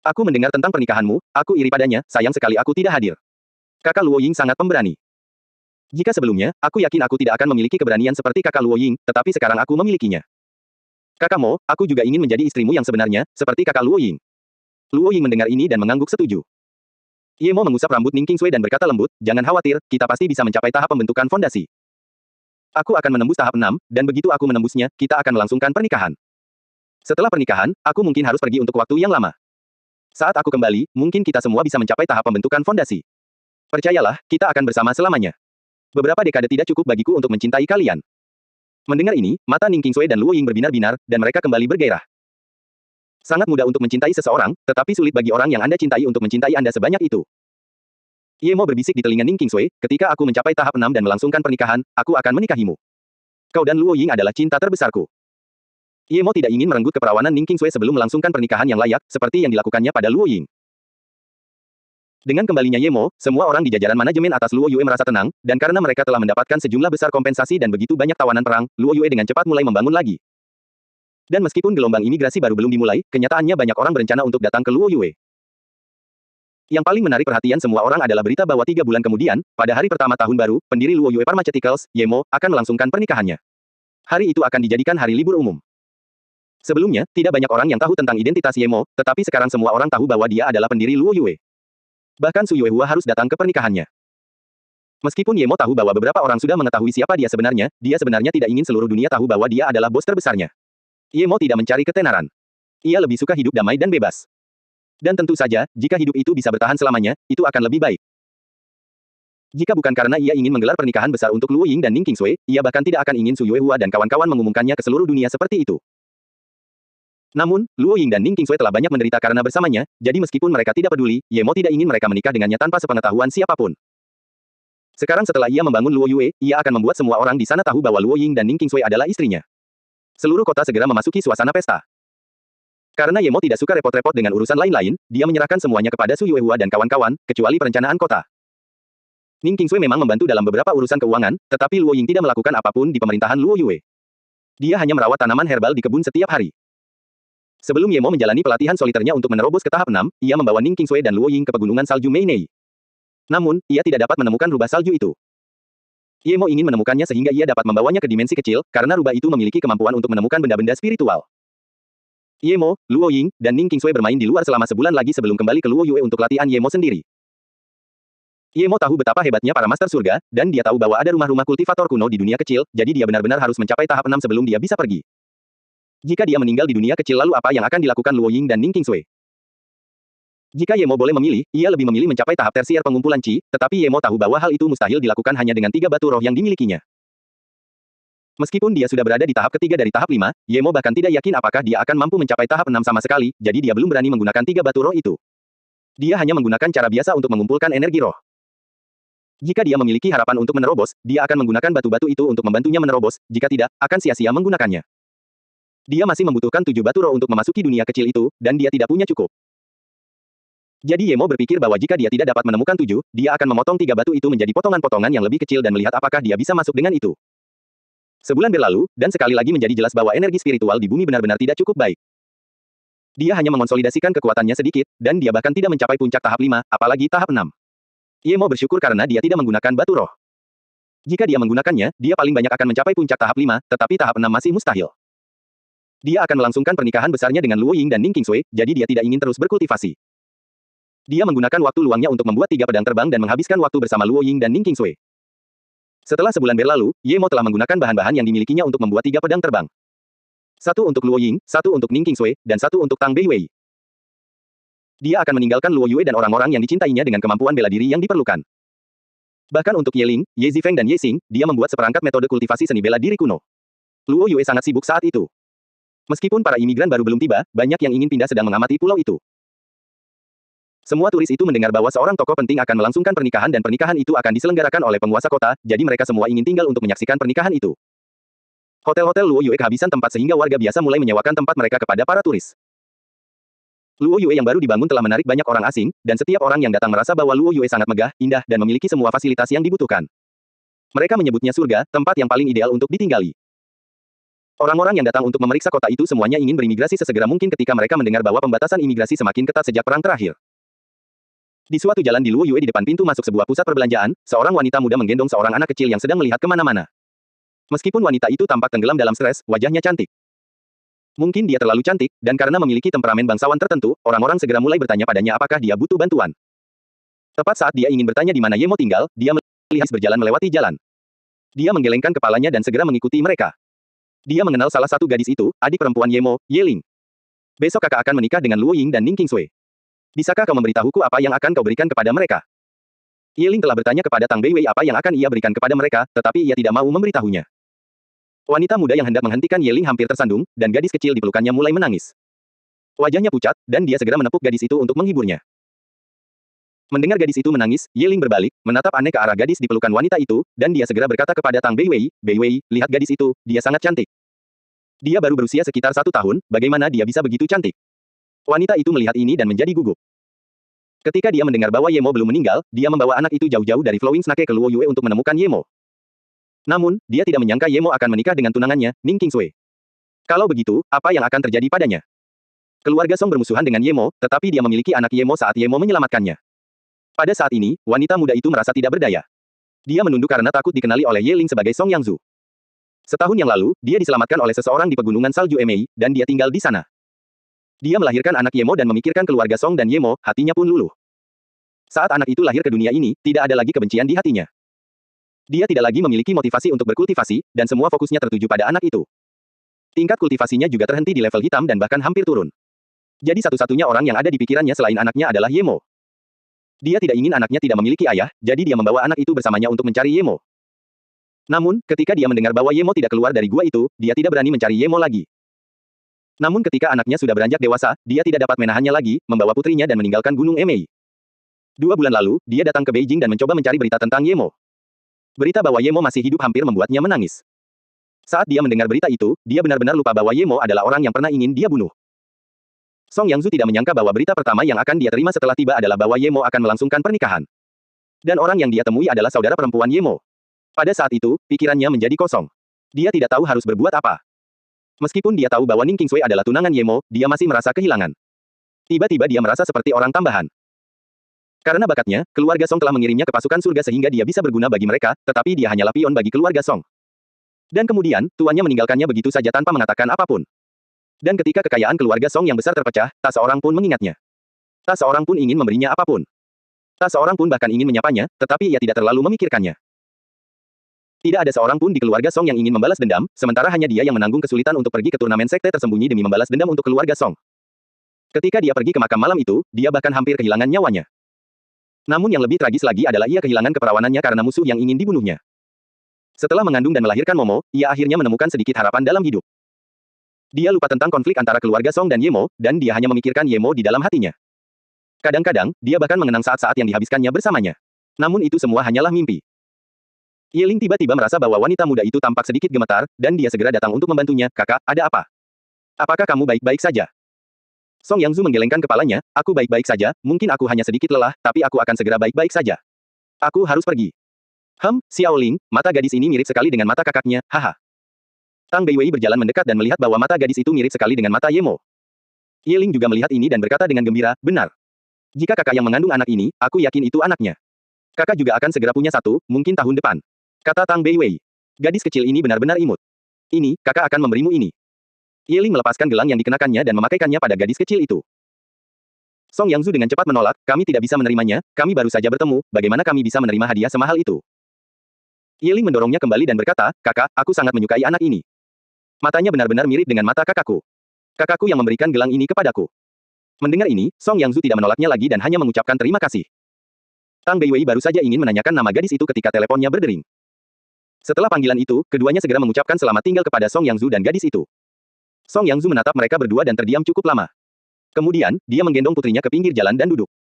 Aku mendengar tentang pernikahanmu, aku iri padanya, sayang sekali aku tidak hadir. Kakak Luo Ying sangat pemberani. Jika sebelumnya, aku yakin aku tidak akan memiliki keberanian seperti kakak Luo Ying, tetapi sekarang aku memilikinya. Kakak Mo, aku juga ingin menjadi istrimu yang sebenarnya, seperti kakak Luo Ying. Luo Ying mendengar ini dan mengangguk setuju. Ye Mo mengusap rambut Ning Qingsui dan berkata lembut, jangan khawatir, kita pasti bisa mencapai tahap pembentukan fondasi. Aku akan menembus tahap 6, dan begitu aku menembusnya, kita akan melangsungkan pernikahan. Setelah pernikahan, aku mungkin harus pergi untuk waktu yang lama. Saat aku kembali, mungkin kita semua bisa mencapai tahap pembentukan fondasi. Percayalah, kita akan bersama selamanya. Beberapa dekade tidak cukup bagiku untuk mencintai kalian. Mendengar ini, mata Ning Qingsui dan Luo Ying berbinar-binar, dan mereka kembali bergairah. Sangat mudah untuk mencintai seseorang, tetapi sulit bagi orang yang Anda cintai untuk mencintai Anda sebanyak itu. Ye Mo berbisik di telinga Ning Qingsui, ketika aku mencapai tahap 6 dan melangsungkan pernikahan, aku akan menikahimu. Kau dan Luo Ying adalah cinta terbesarku. Ye Mo tidak ingin merenggut keperawanan Ning Qingsui sebelum melangsungkan pernikahan yang layak, seperti yang dilakukannya pada Luo Ying. Dengan kembalinya Ye Mo, semua orang di jajaran manajemen atas Luo Yue merasa tenang, dan karena mereka telah mendapatkan sejumlah besar kompensasi dan begitu banyak tawanan perang, Luo Yue dengan cepat mulai membangun lagi. Dan meskipun gelombang imigrasi baru belum dimulai, kenyataannya banyak orang berencana untuk datang ke Luo Yue. Yang paling menarik perhatian semua orang adalah berita bahwa 3 bulan kemudian, pada hari pertama tahun baru, pendiri Luo Yue Pharmaceuticals, Ye Mo, akan melangsungkan pernikahannya. Hari itu akan dijadikan hari libur umum. Sebelumnya, tidak banyak orang yang tahu tentang identitas Ye Mo, tetapi sekarang semua orang tahu bahwa dia adalah pendiri Luo Yue. Bahkan Su Yuehua harus datang ke pernikahannya. Meskipun Ye Mo tahu bahwa beberapa orang sudah mengetahui siapa dia sebenarnya tidak ingin seluruh dunia tahu bahwa dia adalah bos terbesarnya. Ye Mo tidak mencari ketenaran. Ia lebih suka hidup damai dan bebas. Dan tentu saja, jika hidup itu bisa bertahan selamanya, itu akan lebih baik. Jika bukan karena ia ingin menggelar pernikahan besar untuk Luo Ying dan Ning Qingsui, ia bahkan tidak akan ingin Su Yuehua dan kawan-kawan mengumumkannya ke seluruh dunia seperti itu. Namun, Luo Ying dan Ning Qingsui telah banyak menderita karena bersamanya, jadi meskipun mereka tidak peduli, Ye Mo tidak ingin mereka menikah dengannya tanpa sepengetahuan siapapun. Sekarang setelah ia membangun Luo Yue, ia akan membuat semua orang di sana tahu bahwa Luo Ying dan Ning Qingsui adalah istrinya. Seluruh kota segera memasuki suasana pesta. Karena Ye Mo tidak suka repot-repot dengan urusan lain-lain, dia menyerahkan semuanya kepada Su Yuehua dan kawan-kawan, kecuali perencanaan kota. Ning Qingsui memang membantu dalam beberapa urusan keuangan, tetapi Luo Ying tidak melakukan apapun di pemerintahan Luo Yue. Dia hanya merawat tanaman herbal di kebun setiap hari. Sebelum Ye Mo menjalani pelatihan soliternya untuk menerobos ke tahap 6, ia membawa Ning Qingsui dan Luo Ying ke pegunungan salju Meinei. Namun, ia tidak dapat menemukan rubah salju itu. Ye Mo ingin menemukannya sehingga ia dapat membawanya ke dimensi kecil, karena rubah itu memiliki kemampuan untuk menemukan benda-benda spiritual. Ye Mo, Luo Ying, dan Ning Qingsui bermain di luar selama sebulan lagi sebelum kembali ke Luo Yue untuk latihan Ye Mo sendiri. Ye Mo tahu betapa hebatnya para master surga, dan dia tahu bahwa ada rumah-rumah kultivator kuno di dunia kecil, jadi dia benar-benar harus mencapai tahap 6 sebelum dia bisa pergi. Jika dia meninggal di dunia kecil lalu apa yang akan dilakukan Luo Ying dan Ning Qingsui? Jika Ye Mo boleh memilih, ia lebih memilih mencapai tahap tersier pengumpulan Qi, tetapi Ye Mo tahu bahwa hal itu mustahil dilakukan hanya dengan 3 batu roh yang dimilikinya. Meskipun dia sudah berada di tahap ketiga dari tahap 5, Ye Mo bahkan tidak yakin apakah dia akan mampu mencapai tahap 6 sama sekali, jadi dia belum berani menggunakan 3 batu roh itu. Dia hanya menggunakan cara biasa untuk mengumpulkan energi roh. Jika dia memiliki harapan untuk menerobos, dia akan menggunakan batu-batu itu untuk membantunya menerobos, jika tidak, akan sia-sia menggunakannya. Dia masih membutuhkan 7 batu roh untuk memasuki dunia kecil itu, dan dia tidak punya cukup. Jadi Ye Mo berpikir bahwa jika dia tidak dapat menemukan 7, dia akan memotong 3 batu itu menjadi potongan-potongan yang lebih kecil dan melihat apakah dia bisa masuk dengan itu. Sebulan berlalu, dan sekali lagi menjadi jelas bahwa energi spiritual di bumi benar-benar tidak cukup baik. Dia hanya mengonsolidasikan kekuatannya sedikit, dan dia bahkan tidak mencapai puncak tahap 5, apalagi tahap 6. Ye Mo bersyukur karena dia tidak menggunakan batu roh. Jika dia menggunakannya, dia paling banyak akan mencapai puncak tahap 5, tetapi tahap 6 masih mustahil. Dia akan melangsungkan pernikahan besarnya dengan Luo Ying dan Ning Qingsui, jadi dia tidak ingin terus berkultivasi. Dia menggunakan waktu luangnya untuk membuat 3 pedang terbang dan menghabiskan waktu bersama Luo Ying dan Ning Qingsui. Setelah sebulan berlalu, Ye Mo telah menggunakan bahan-bahan yang dimilikinya untuk membuat 3 pedang terbang. 1 untuk Luo Ying, 1 untuk Ning Qingsui, dan 1 untuk Tang Beiwei. Dia akan meninggalkan Luo Yue dan orang-orang yang dicintainya dengan kemampuan bela diri yang diperlukan. Bahkan untuk Ye Ling, Ye Zifeng dan Ye Xing, dia membuat seperangkat metode kultivasi seni bela diri kuno. Luo Yue sangat sibuk saat itu. Meskipun para imigran baru belum tiba, banyak yang ingin pindah sedang mengamati pulau itu. Semua turis itu mendengar bahwa seorang tokoh penting akan melangsungkan pernikahan dan pernikahan itu akan diselenggarakan oleh penguasa kota, jadi mereka semua ingin tinggal untuk menyaksikan pernikahan itu. Hotel-hotel Luo Yue kehabisan tempat sehingga warga biasa mulai menyewakan tempat mereka kepada para turis. Luo Yue yang baru dibangun telah menarik banyak orang asing, dan setiap orang yang datang merasa bahwa Luo Yue sangat megah, indah, dan memiliki semua fasilitas yang dibutuhkan. Mereka menyebutnya surga, tempat yang paling ideal untuk ditinggali. Orang-orang yang datang untuk memeriksa kota itu semuanya ingin berimigrasi sesegera mungkin ketika mereka mendengar bahwa pembatasan imigrasi semakin ketat sejak perang terakhir. Di suatu jalan di Luo Yue di depan pintu masuk sebuah pusat perbelanjaan, seorang wanita muda menggendong seorang anak kecil yang sedang melihat kemana-mana. Meskipun wanita itu tampak tenggelam dalam stres, wajahnya cantik. Mungkin dia terlalu cantik, dan karena memiliki temperamen bangsawan tertentu, orang-orang segera mulai bertanya padanya apakah dia butuh bantuan. Tepat saat dia ingin bertanya di mana Ye Mo tinggal, dia melihat berjalan melewati jalan. Dia menggelengkan kepalanya dan segera mengikuti mereka. Dia mengenal salah satu gadis itu, adik perempuan Ye Mo, Ye Ling. Besok kakak akan menikah dengan Luo Ying dan Ning Qingsui. Bisakah kau memberitahuku apa yang akan kau berikan kepada mereka? Ye Ling telah bertanya kepada Tang Beiwei apa yang akan ia berikan kepada mereka, tetapi ia tidak mau memberitahunya. Wanita muda yang hendak menghentikan Ye Ling hampir tersandung, dan gadis kecil di pelukannya mulai menangis. Wajahnya pucat, dan dia segera menepuk gadis itu untuk menghiburnya. Mendengar gadis itu menangis, Ye Ling berbalik, menatap aneh ke arah gadis di pelukan wanita itu, dan dia segera berkata kepada Tang Beiwei, Beiwei, lihat gadis itu, dia sangat cantik. Dia baru berusia sekitar 1 tahun, bagaimana dia bisa begitu cantik? Wanita itu melihat ini dan menjadi gugup. Ketika dia mendengar bahwa Ye Mo belum meninggal, dia membawa anak itu jauh-jauh dari Flowing Snake ke Luo Yue untuk menemukan Ye Mo. Namun, dia tidak menyangka Ye Mo akan menikah dengan tunangannya, Ning Qingsui. Kalau begitu, apa yang akan terjadi padanya? Keluarga Song bermusuhan dengan Ye Mo, tetapi dia memiliki anak Ye Mo saat Ye Mo menyelamatkannya. Pada saat ini, wanita muda itu merasa tidak berdaya. Dia menunduk karena takut dikenali oleh Ye Ling sebagai Song Yangzu. Setahun yang lalu, dia diselamatkan oleh seseorang di pegunungan salju Emei, dan dia tinggal di sana. Dia melahirkan anak Ye Mo dan memikirkan keluarga Song dan Ye Mo, hatinya pun luluh. Saat anak itu lahir ke dunia ini, tidak ada lagi kebencian di hatinya. Dia tidak lagi memiliki motivasi untuk berkultivasi, dan semua fokusnya tertuju pada anak itu. Tingkat kultivasinya juga terhenti di level hitam dan bahkan hampir turun. Jadi satu-satunya orang yang ada di pikirannya selain anaknya adalah Ye Mo. Dia tidak ingin anaknya tidak memiliki ayah, jadi dia membawa anak itu bersamanya untuk mencari Ye Mo. Namun, ketika dia mendengar bahwa Ye Mo tidak keluar dari gua itu, dia tidak berani mencari Ye Mo lagi. Namun ketika anaknya sudah beranjak dewasa, dia tidak dapat menahannya lagi, membawa putrinya dan meninggalkan Gunung Emei. 2 bulan lalu, dia datang ke Beijing dan mencoba mencari berita tentang Ye Mo. Berita bahwa Ye Mo masih hidup hampir membuatnya menangis. Saat dia mendengar berita itu, dia benar-benar lupa bahwa Ye Mo adalah orang yang pernah ingin dia bunuh. Song Yangzu tidak menyangka bahwa berita pertama yang akan dia terima setelah tiba adalah bahwa Ye Mo akan melangsungkan pernikahan. Dan orang yang dia temui adalah saudara perempuan Ye Mo. Pada saat itu, pikirannya menjadi kosong. Dia tidak tahu harus berbuat apa. Meskipun dia tahu bahwa Ning Qingsui adalah tunangan Ye Mo, dia masih merasa kehilangan. Tiba-tiba dia merasa seperti orang tambahan. Karena bakatnya, keluarga Song telah mengirimnya ke pasukan surga sehingga dia bisa berguna bagi mereka, tetapi dia hanyalah pion bagi keluarga Song. Dan kemudian, tuannya meninggalkannya begitu saja tanpa mengatakan apapun. Dan ketika kekayaan keluarga Song yang besar terpecah, tak seorang pun mengingatnya. Tak seorang pun ingin memberinya apapun. Tak seorang pun bahkan ingin menyapanya, tetapi ia tidak terlalu memikirkannya. Tidak ada seorang pun di keluarga Song yang ingin membalas dendam, sementara hanya dia yang menanggung kesulitan untuk pergi ke turnamen sekte tersembunyi demi membalas dendam untuk keluarga Song. Ketika dia pergi ke makam malam itu, dia bahkan hampir kehilangan nyawanya. Namun yang lebih tragis lagi adalah ia kehilangan keperawanannya karena musuh yang ingin dibunuhnya. Setelah mengandung dan melahirkan Momo, ia akhirnya menemukan sedikit harapan dalam hidup. Dia lupa tentang konflik antara keluarga Song dan Ye Mo, dan dia hanya memikirkan Ye Mo di dalam hatinya. Kadang-kadang, dia bahkan mengenang saat-saat yang dihabiskannya bersamanya. Namun itu semua hanyalah mimpi. Ye Ling tiba-tiba merasa bahwa wanita muda itu tampak sedikit gemetar, dan dia segera datang untuk membantunya. Kakak, ada apa? Apakah kamu baik-baik saja? Song Yangzu menggelengkan kepalanya, aku baik-baik saja, mungkin aku hanya sedikit lelah, tapi aku akan segera baik-baik saja. Aku harus pergi. Xiao Ling, mata gadis ini mirip sekali dengan mata kakaknya, haha. Tang Beiwei berjalan mendekat dan melihat bahwa mata gadis itu mirip sekali dengan mata Ye Mo. Ye Ling juga melihat ini dan berkata dengan gembira, benar. Jika kakak yang mengandung anak ini, aku yakin itu anaknya. Kakak juga akan segera punya satu, mungkin tahun depan. Kata Tang Beiwei. Gadis kecil ini benar-benar imut. Ini, kakak akan memberimu ini. Ye Ling melepaskan gelang yang dikenakannya dan memakaikannya pada gadis kecil itu. Song Yangzu dengan cepat menolak, kami tidak bisa menerimanya, kami baru saja bertemu, bagaimana kami bisa menerima hadiah semahal itu? Ye Ling mendorongnya kembali dan berkata, kakak, aku sangat menyukai anak ini. Matanya benar-benar mirip dengan mata kakakku. Kakakku yang memberikan gelang ini kepadaku. Mendengar ini, Song Yangzu tidak menolaknya lagi dan hanya mengucapkan terima kasih. Tang Beiwei baru saja ingin menanyakan nama gadis itu ketika teleponnya berdering. Setelah panggilan itu, keduanya segera mengucapkan selamat tinggal kepada Song Yangzu dan gadis itu. Song Yangzu menatap mereka berdua dan terdiam cukup lama. Kemudian, dia menggendong putrinya ke pinggir jalan dan duduk.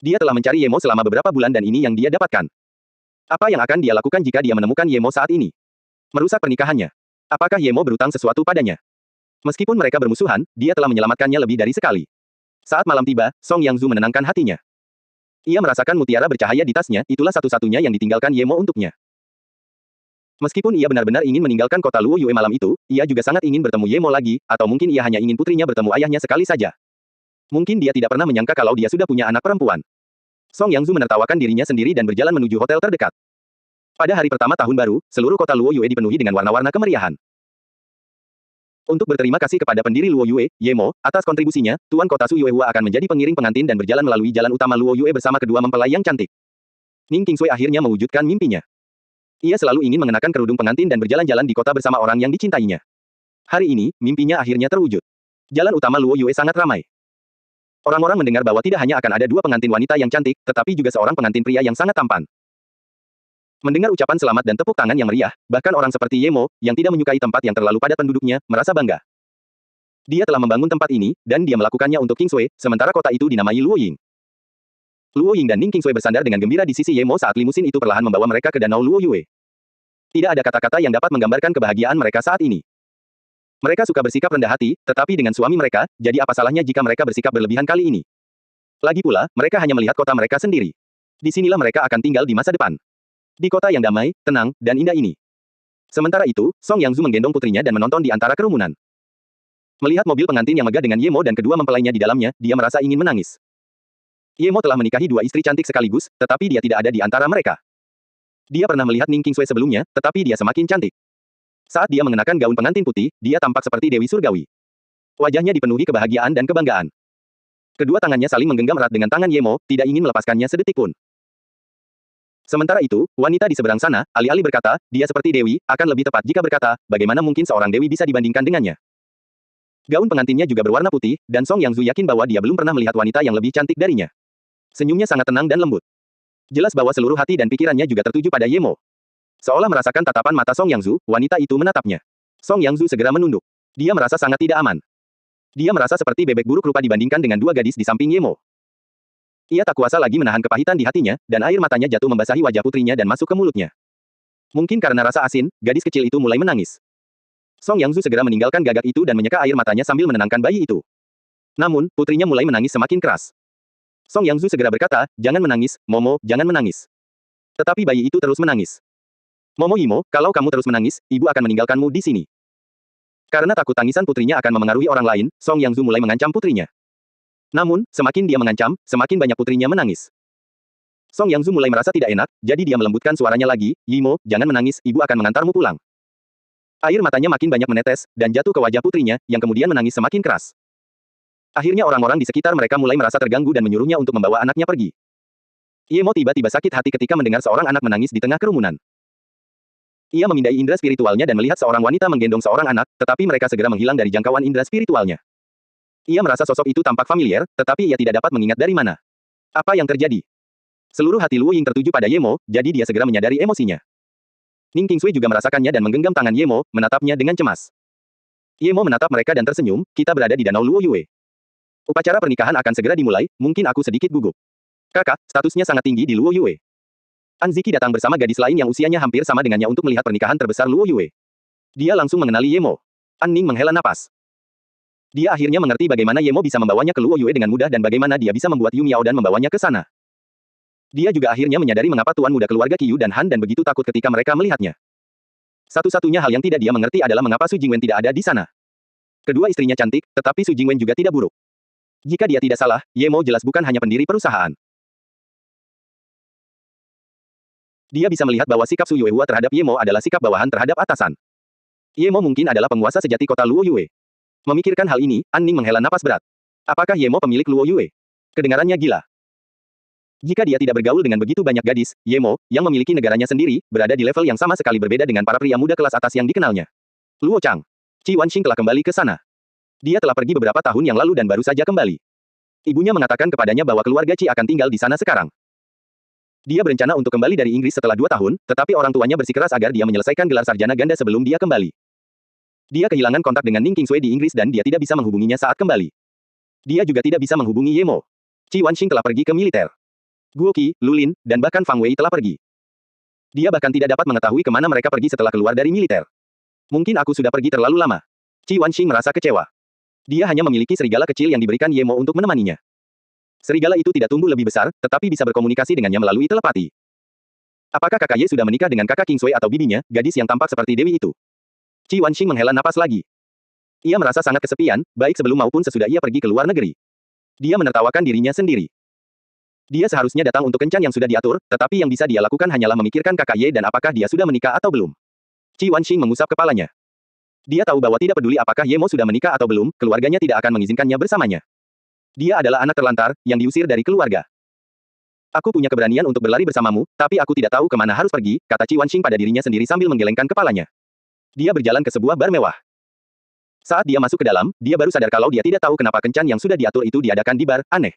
Dia telah mencari Yemo selama beberapa bulan dan ini yang dia dapatkan. Apa yang akan dia lakukan jika dia menemukan Yemo saat ini? Merusak pernikahannya. Apakah Yemo berutang sesuatu padanya? Meskipun mereka bermusuhan, dia telah menyelamatkannya lebih dari sekali. Saat malam tiba, Song Yangzu menenangkan hatinya. Ia merasakan mutiara bercahaya di tasnya, itulah satu-satunya yang ditinggalkan Yemo untuknya. Meskipun ia benar-benar ingin meninggalkan kota Luo Yue malam itu, ia juga sangat ingin bertemu Yemo lagi, atau mungkin ia hanya ingin putrinya bertemu ayahnya sekali saja. Mungkin dia tidak pernah menyangka kalau dia sudah punya anak perempuan. Song Yangzu menertawakan dirinya sendiri dan berjalan menuju hotel terdekat. Pada hari pertama tahun baru, seluruh kota Luo Yue dipenuhi dengan warna-warna kemeriahan. Untuk berterima kasih kepada pendiri Luo Yue, Yemo, atas kontribusinya, Tuan Kota Su Yuehua akan menjadi pengiring pengantin dan berjalan melalui jalan utama Luo Yue bersama kedua mempelai yang cantik. Ning Qingsui akhirnya mewujudkan mimpinya. Ia selalu ingin mengenakan kerudung pengantin dan berjalan-jalan di kota bersama orang yang dicintainya. Hari ini, mimpinya akhirnya terwujud. Jalan utama Luo Yue sangat ramai. Orang-orang mendengar bahwa tidak hanya akan ada dua pengantin wanita yang cantik, tetapi juga seorang pengantin pria yang sangat tampan. Mendengar ucapan selamat dan tepuk tangan yang meriah, bahkan orang seperti Yemo, yang tidak menyukai tempat yang terlalu padat penduduknya, merasa bangga. Dia telah membangun tempat ini, dan dia melakukannya untuk Kingsway, sementara kota itu dinamai Luo Ying. Luo Ying dan Ning Qingsui bersandar dengan gembira di sisi Yemo saat limusin itu perlahan membawa mereka ke danau Luo Yue. Tidak ada kata-kata yang dapat menggambarkan kebahagiaan mereka saat ini. Mereka suka bersikap rendah hati, tetapi dengan suami mereka, jadi apa salahnya jika mereka bersikap berlebihan kali ini? Lagi pula, mereka hanya melihat kota mereka sendiri. Disinilah mereka akan tinggal di masa depan. Di kota yang damai, tenang, dan indah ini. Sementara itu, Song Yangzu menggendong putrinya dan menonton di antara kerumunan. Melihat mobil pengantin yang megah dengan Yemo dan kedua mempelainya di dalamnya, dia merasa ingin menangis. Yemo telah menikahi dua istri cantik sekaligus, tetapi dia tidak ada di antara mereka. Dia pernah melihat Ning Qingsui sebelumnya, tetapi dia semakin cantik. Saat dia mengenakan gaun pengantin putih, dia tampak seperti Dewi Surgawi. Wajahnya dipenuhi kebahagiaan dan kebanggaan. Kedua tangannya saling menggenggam erat dengan tangan Yemo, tidak ingin melepaskannya sedetik pun. Sementara itu, wanita di seberang sana, alih-alih berkata, dia seperti Dewi, akan lebih tepat jika berkata, bagaimana mungkin seorang Dewi bisa dibandingkan dengannya. Gaun pengantinnya juga berwarna putih, dan Song Yangzu yakin bahwa dia belum pernah melihat wanita yang lebih cantik darinya. Senyumnya sangat tenang dan lembut. Jelas bahwa seluruh hati dan pikirannya juga tertuju pada Yemo. Seolah merasakan tatapan mata Song Yangzu, wanita itu menatapnya. Song Yangzu segera menunduk. Dia merasa sangat tidak aman. Dia merasa seperti bebek buruk rupa dibandingkan dengan dua gadis di samping Yemo. Ia tak kuasa lagi menahan kepahitan di hatinya, dan air matanya jatuh membasahi wajah putrinya dan masuk ke mulutnya. Mungkin karena rasa asin, gadis kecil itu mulai menangis. Song Yangzu segera meninggalkan gagak itu dan menyeka air matanya sambil menenangkan bayi itu. Namun, putrinya mulai menangis semakin keras. Song Yangzu segera berkata, jangan menangis, Momo, jangan menangis. Tetapi bayi itu terus menangis. Momo Yimo, kalau kamu terus menangis, ibu akan meninggalkanmu di sini. Karena takut tangisan putrinya akan memengaruhi orang lain, Song Yangzu mulai mengancam putrinya. Namun, semakin dia mengancam, semakin banyak putrinya menangis. Song Yangzu mulai merasa tidak enak, jadi dia melembutkan suaranya lagi, Yimo, jangan menangis, ibu akan mengantarmu pulang. Air matanya makin banyak menetes, dan jatuh ke wajah putrinya, yang kemudian menangis semakin keras. Akhirnya orang-orang di sekitar mereka mulai merasa terganggu dan menyuruhnya untuk membawa anaknya pergi. Yemo tiba-tiba sakit hati ketika mendengar seorang anak menangis di tengah kerumunan. Ia memindai indera spiritualnya dan melihat seorang wanita menggendong seorang anak, tetapi mereka segera menghilang dari jangkauan indera spiritualnya. Ia merasa sosok itu tampak familiar, tetapi ia tidak dapat mengingat dari mana. Apa yang terjadi? Seluruh hati Luo Ying tertuju pada Yemo, jadi dia segera menyadari emosinya. Ning Qingsui juga merasakannya dan menggenggam tangan Yemo, menatapnya dengan cemas. Yemo menatap mereka dan tersenyum, kita berada di danau Luo Yue. Upacara pernikahan akan segera dimulai, mungkin aku sedikit gugup. Kakak, statusnya sangat tinggi di Luo Yue. An Ziki datang bersama gadis lain yang usianya hampir sama dengannya untuk melihat pernikahan terbesar Luo Yue. Dia langsung mengenali Yemo. An Ning menghela napas. Dia akhirnya mengerti bagaimana Yemo bisa membawanya ke Luo Yue dengan mudah dan bagaimana dia bisa membuat Yu Miao dan membawanya ke sana. Dia juga akhirnya menyadari mengapa tuan muda keluarga Qiyu dan Han dan begitu takut ketika mereka melihatnya. Satu-satunya hal yang tidak dia mengerti adalah mengapa Su Jingwen tidak ada di sana. Kedua istrinya cantik, tetapi Su Jingwen juga tidak buruk. Jika dia tidak salah, Yemo jelas bukan hanya pendiri perusahaan. Dia bisa melihat bahwa sikap Su Yuehua terhadap Yemo adalah sikap bawahan terhadap atasan. Yemo mungkin adalah penguasa sejati kota Luo Yue. Memikirkan hal ini, An Ning menghela napas berat. Apakah Yemo pemilik Luo Yue? Kedengarannya gila. Jika dia tidak bergaul dengan begitu banyak gadis, Yemo, yang memiliki negaranya sendiri, berada di level yang sama sekali berbeda dengan para pria muda kelas atas yang dikenalnya. Luo Chang. Qi Wanxing telah kembali ke sana. Dia telah pergi beberapa tahun yang lalu dan baru saja kembali. Ibunya mengatakan kepadanya bahwa keluarga Qi akan tinggal di sana sekarang. Dia berencana untuk kembali dari Inggris setelah 2 tahun, tetapi orang tuanya bersikeras agar dia menyelesaikan gelar sarjana ganda sebelum dia kembali. Dia kehilangan kontak dengan Ning Qingsui di Inggris dan dia tidak bisa menghubunginya saat kembali. Dia juga tidak bisa menghubungi Ye Mo. Qi Wanxing telah pergi ke militer. Guo Qi, Lu Lin, dan bahkan Fang Wei telah pergi. Dia bahkan tidak dapat mengetahui kemana mereka pergi setelah keluar dari militer. Mungkin aku sudah pergi terlalu lama. Qi Wanxing merasa kecewa. Dia hanya memiliki serigala kecil yang diberikan Ye Mo untuk menemaninya. Serigala itu tidak tumbuh lebih besar, tetapi bisa berkomunikasi dengannya melalui telepati. Apakah kakak Ye sudah menikah dengan kakak Qingsui atau bibinya, gadis yang tampak seperti Dewi itu? Qi Wanxing menghela napas lagi. Ia merasa sangat kesepian, baik sebelum maupun sesudah ia pergi ke luar negeri. Dia menertawakan dirinya sendiri. Dia seharusnya datang untuk kencan yang sudah diatur, tetapi yang bisa dia lakukan hanyalah memikirkan kakak Ye dan apakah dia sudah menikah atau belum. Qi Wanxing mengusap kepalanya. Dia tahu bahwa tidak peduli apakah Ye Mo sudah menikah atau belum, keluarganya tidak akan mengizinkannya bersamanya. Dia adalah anak terlantar, yang diusir dari keluarga. Aku punya keberanian untuk berlari bersamamu, tapi aku tidak tahu kemana harus pergi, kata Qi Wanxing pada dirinya sendiri sambil menggelengkan kepalanya. Dia berjalan ke sebuah bar mewah. Saat dia masuk ke dalam, dia baru sadar kalau dia tidak tahu kenapa kencan yang sudah diatur itu diadakan di bar, aneh.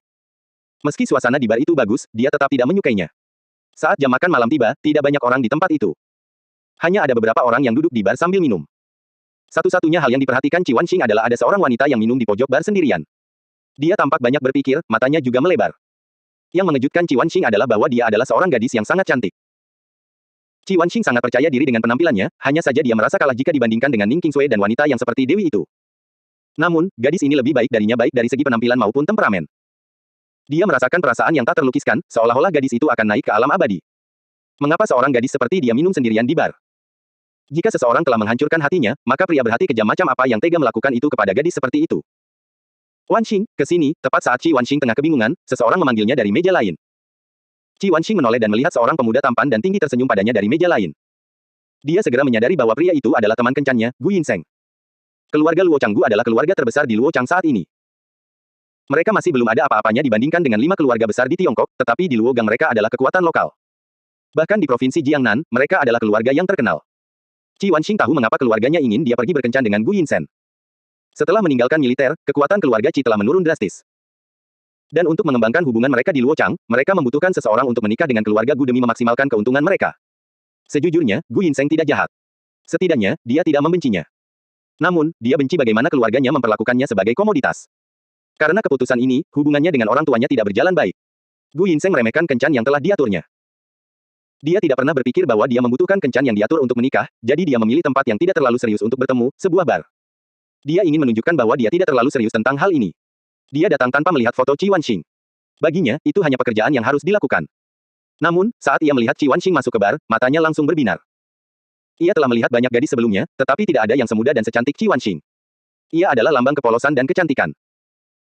Meski suasana di bar itu bagus, dia tetap tidak menyukainya. Saat jam makan malam tiba, tidak banyak orang di tempat itu. Hanya ada beberapa orang yang duduk di bar sambil minum. Satu-satunya hal yang diperhatikan Qi Wanxing adalah ada seorang wanita yang minum di pojok bar sendirian. Dia tampak banyak berpikir, matanya juga melebar. Yang mengejutkan Qi Wanxing adalah bahwa dia adalah seorang gadis yang sangat cantik. Qi Wanxing sangat percaya diri dengan penampilannya, hanya saja dia merasa kalah jika dibandingkan dengan Ning Qingsui dan wanita yang seperti Dewi itu. Namun, gadis ini lebih baik darinya baik dari segi penampilan maupun temperamen. Dia merasakan perasaan yang tak terlukiskan, seolah-olah gadis itu akan naik ke alam abadi. Mengapa seorang gadis seperti dia minum sendirian di bar? Jika seseorang telah menghancurkan hatinya, maka pria berhati kejam macam apa yang tega melakukan itu kepada gadis seperti itu? Wanxing, ke sini, tepat saat Qi Wanxing tengah kebingungan, seseorang memanggilnya dari meja lain. Qi Wanxing menoleh dan melihat seorang pemuda tampan dan tinggi tersenyum padanya dari meja lain. Dia segera menyadari bahwa pria itu adalah teman kencannya, Gu Yinseng. Keluarga Luo Changgu adalah keluarga terbesar di Luo Chang saat ini. Mereka masih belum ada apa-apanya dibandingkan dengan 5 keluarga besar di Tiongkok, tetapi di Luo Gang mereka adalah kekuatan lokal. Bahkan di provinsi Jiangnan, mereka adalah keluarga yang terkenal. Qi Wanxing tahu mengapa keluarganya ingin dia pergi berkencan dengan Gu Yinsen. Setelah meninggalkan militer, kekuatan keluarga Qi telah menurun drastis. Dan untuk mengembangkan hubungan mereka di Luo Chang, mereka membutuhkan seseorang untuk menikah dengan keluarga Gu demi memaksimalkan keuntungan mereka. Sejujurnya, Gu Yinseng tidak jahat. Setidaknya, dia tidak membencinya. Namun, dia benci bagaimana keluarganya memperlakukannya sebagai komoditas. Karena keputusan ini, hubungannya dengan orang tuanya tidak berjalan baik. Gu Yinseng meremehkan kencan yang telah diaturnya. Dia tidak pernah berpikir bahwa dia membutuhkan kencan yang diatur untuk menikah, jadi dia memilih tempat yang tidak terlalu serius untuk bertemu, sebuah bar. Dia ingin menunjukkan bahwa dia tidak terlalu serius tentang hal ini. Dia datang tanpa melihat foto Qi Wanxing. Baginya, itu hanya pekerjaan yang harus dilakukan. Namun, saat ia melihat Qi Wanxing masuk ke bar, matanya langsung berbinar. Ia telah melihat banyak gadis sebelumnya, tetapi tidak ada yang semuda dan secantik Qi Wanxing. Ia adalah lambang kepolosan dan kecantikan.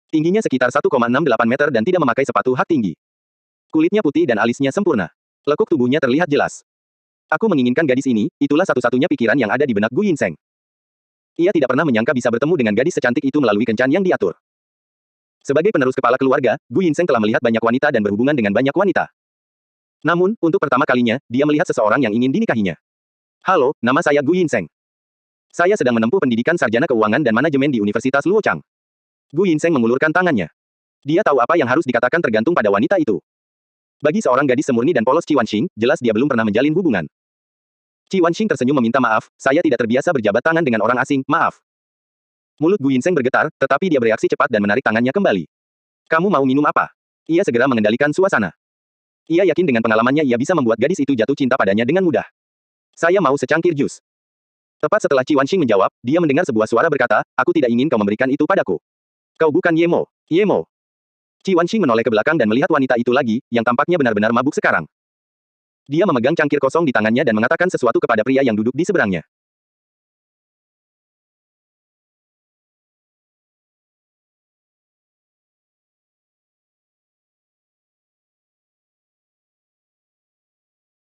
Tingginya sekitar 1,68 meter dan tidak memakai sepatu hak tinggi. Kulitnya putih dan alisnya sempurna. Lekuk tubuhnya terlihat jelas. Aku menginginkan gadis ini, itulah satu-satunya pikiran yang ada di benak Gu Yinseng. Ia tidak pernah menyangka bisa bertemu dengan gadis secantik itu melalui kencan yang diatur. Sebagai penerus kepala keluarga, Gu Yinseng telah melihat banyak wanita dan berhubungan dengan banyak wanita. Namun, untuk pertama kalinya, dia melihat seseorang yang ingin dinikahinya. Halo, nama saya Gu Yinseng. Saya sedang menempuh pendidikan sarjana keuangan dan manajemen di Universitas Luo Chang. Gu Yinseng mengulurkan tangannya. Dia tahu apa yang harus dikatakan tergantung pada wanita itu. Bagi seorang gadis semurni dan polos Qi Wanxing, jelas dia belum pernah menjalin hubungan. Qi Wanxing tersenyum meminta maaf, saya tidak terbiasa berjabat tangan dengan orang asing, maaf. Mulut Gu Yinseng bergetar, tetapi dia bereaksi cepat dan menarik tangannya kembali. Kamu mau minum apa? Ia segera mengendalikan suasana. Ia yakin dengan pengalamannya ia bisa membuat gadis itu jatuh cinta padanya dengan mudah. Saya mau secangkir jus. Tepat setelah Qi Wanxing menjawab, dia mendengar sebuah suara berkata, aku tidak ingin kau memberikan itu padaku. Kau bukan Ye Mo. Ye Mo. Qi Wanxing menoleh ke belakang dan melihat wanita itu lagi, yang tampaknya benar-benar mabuk sekarang. Dia memegang cangkir kosong di tangannya dan mengatakan sesuatu kepada pria yang duduk di seberangnya.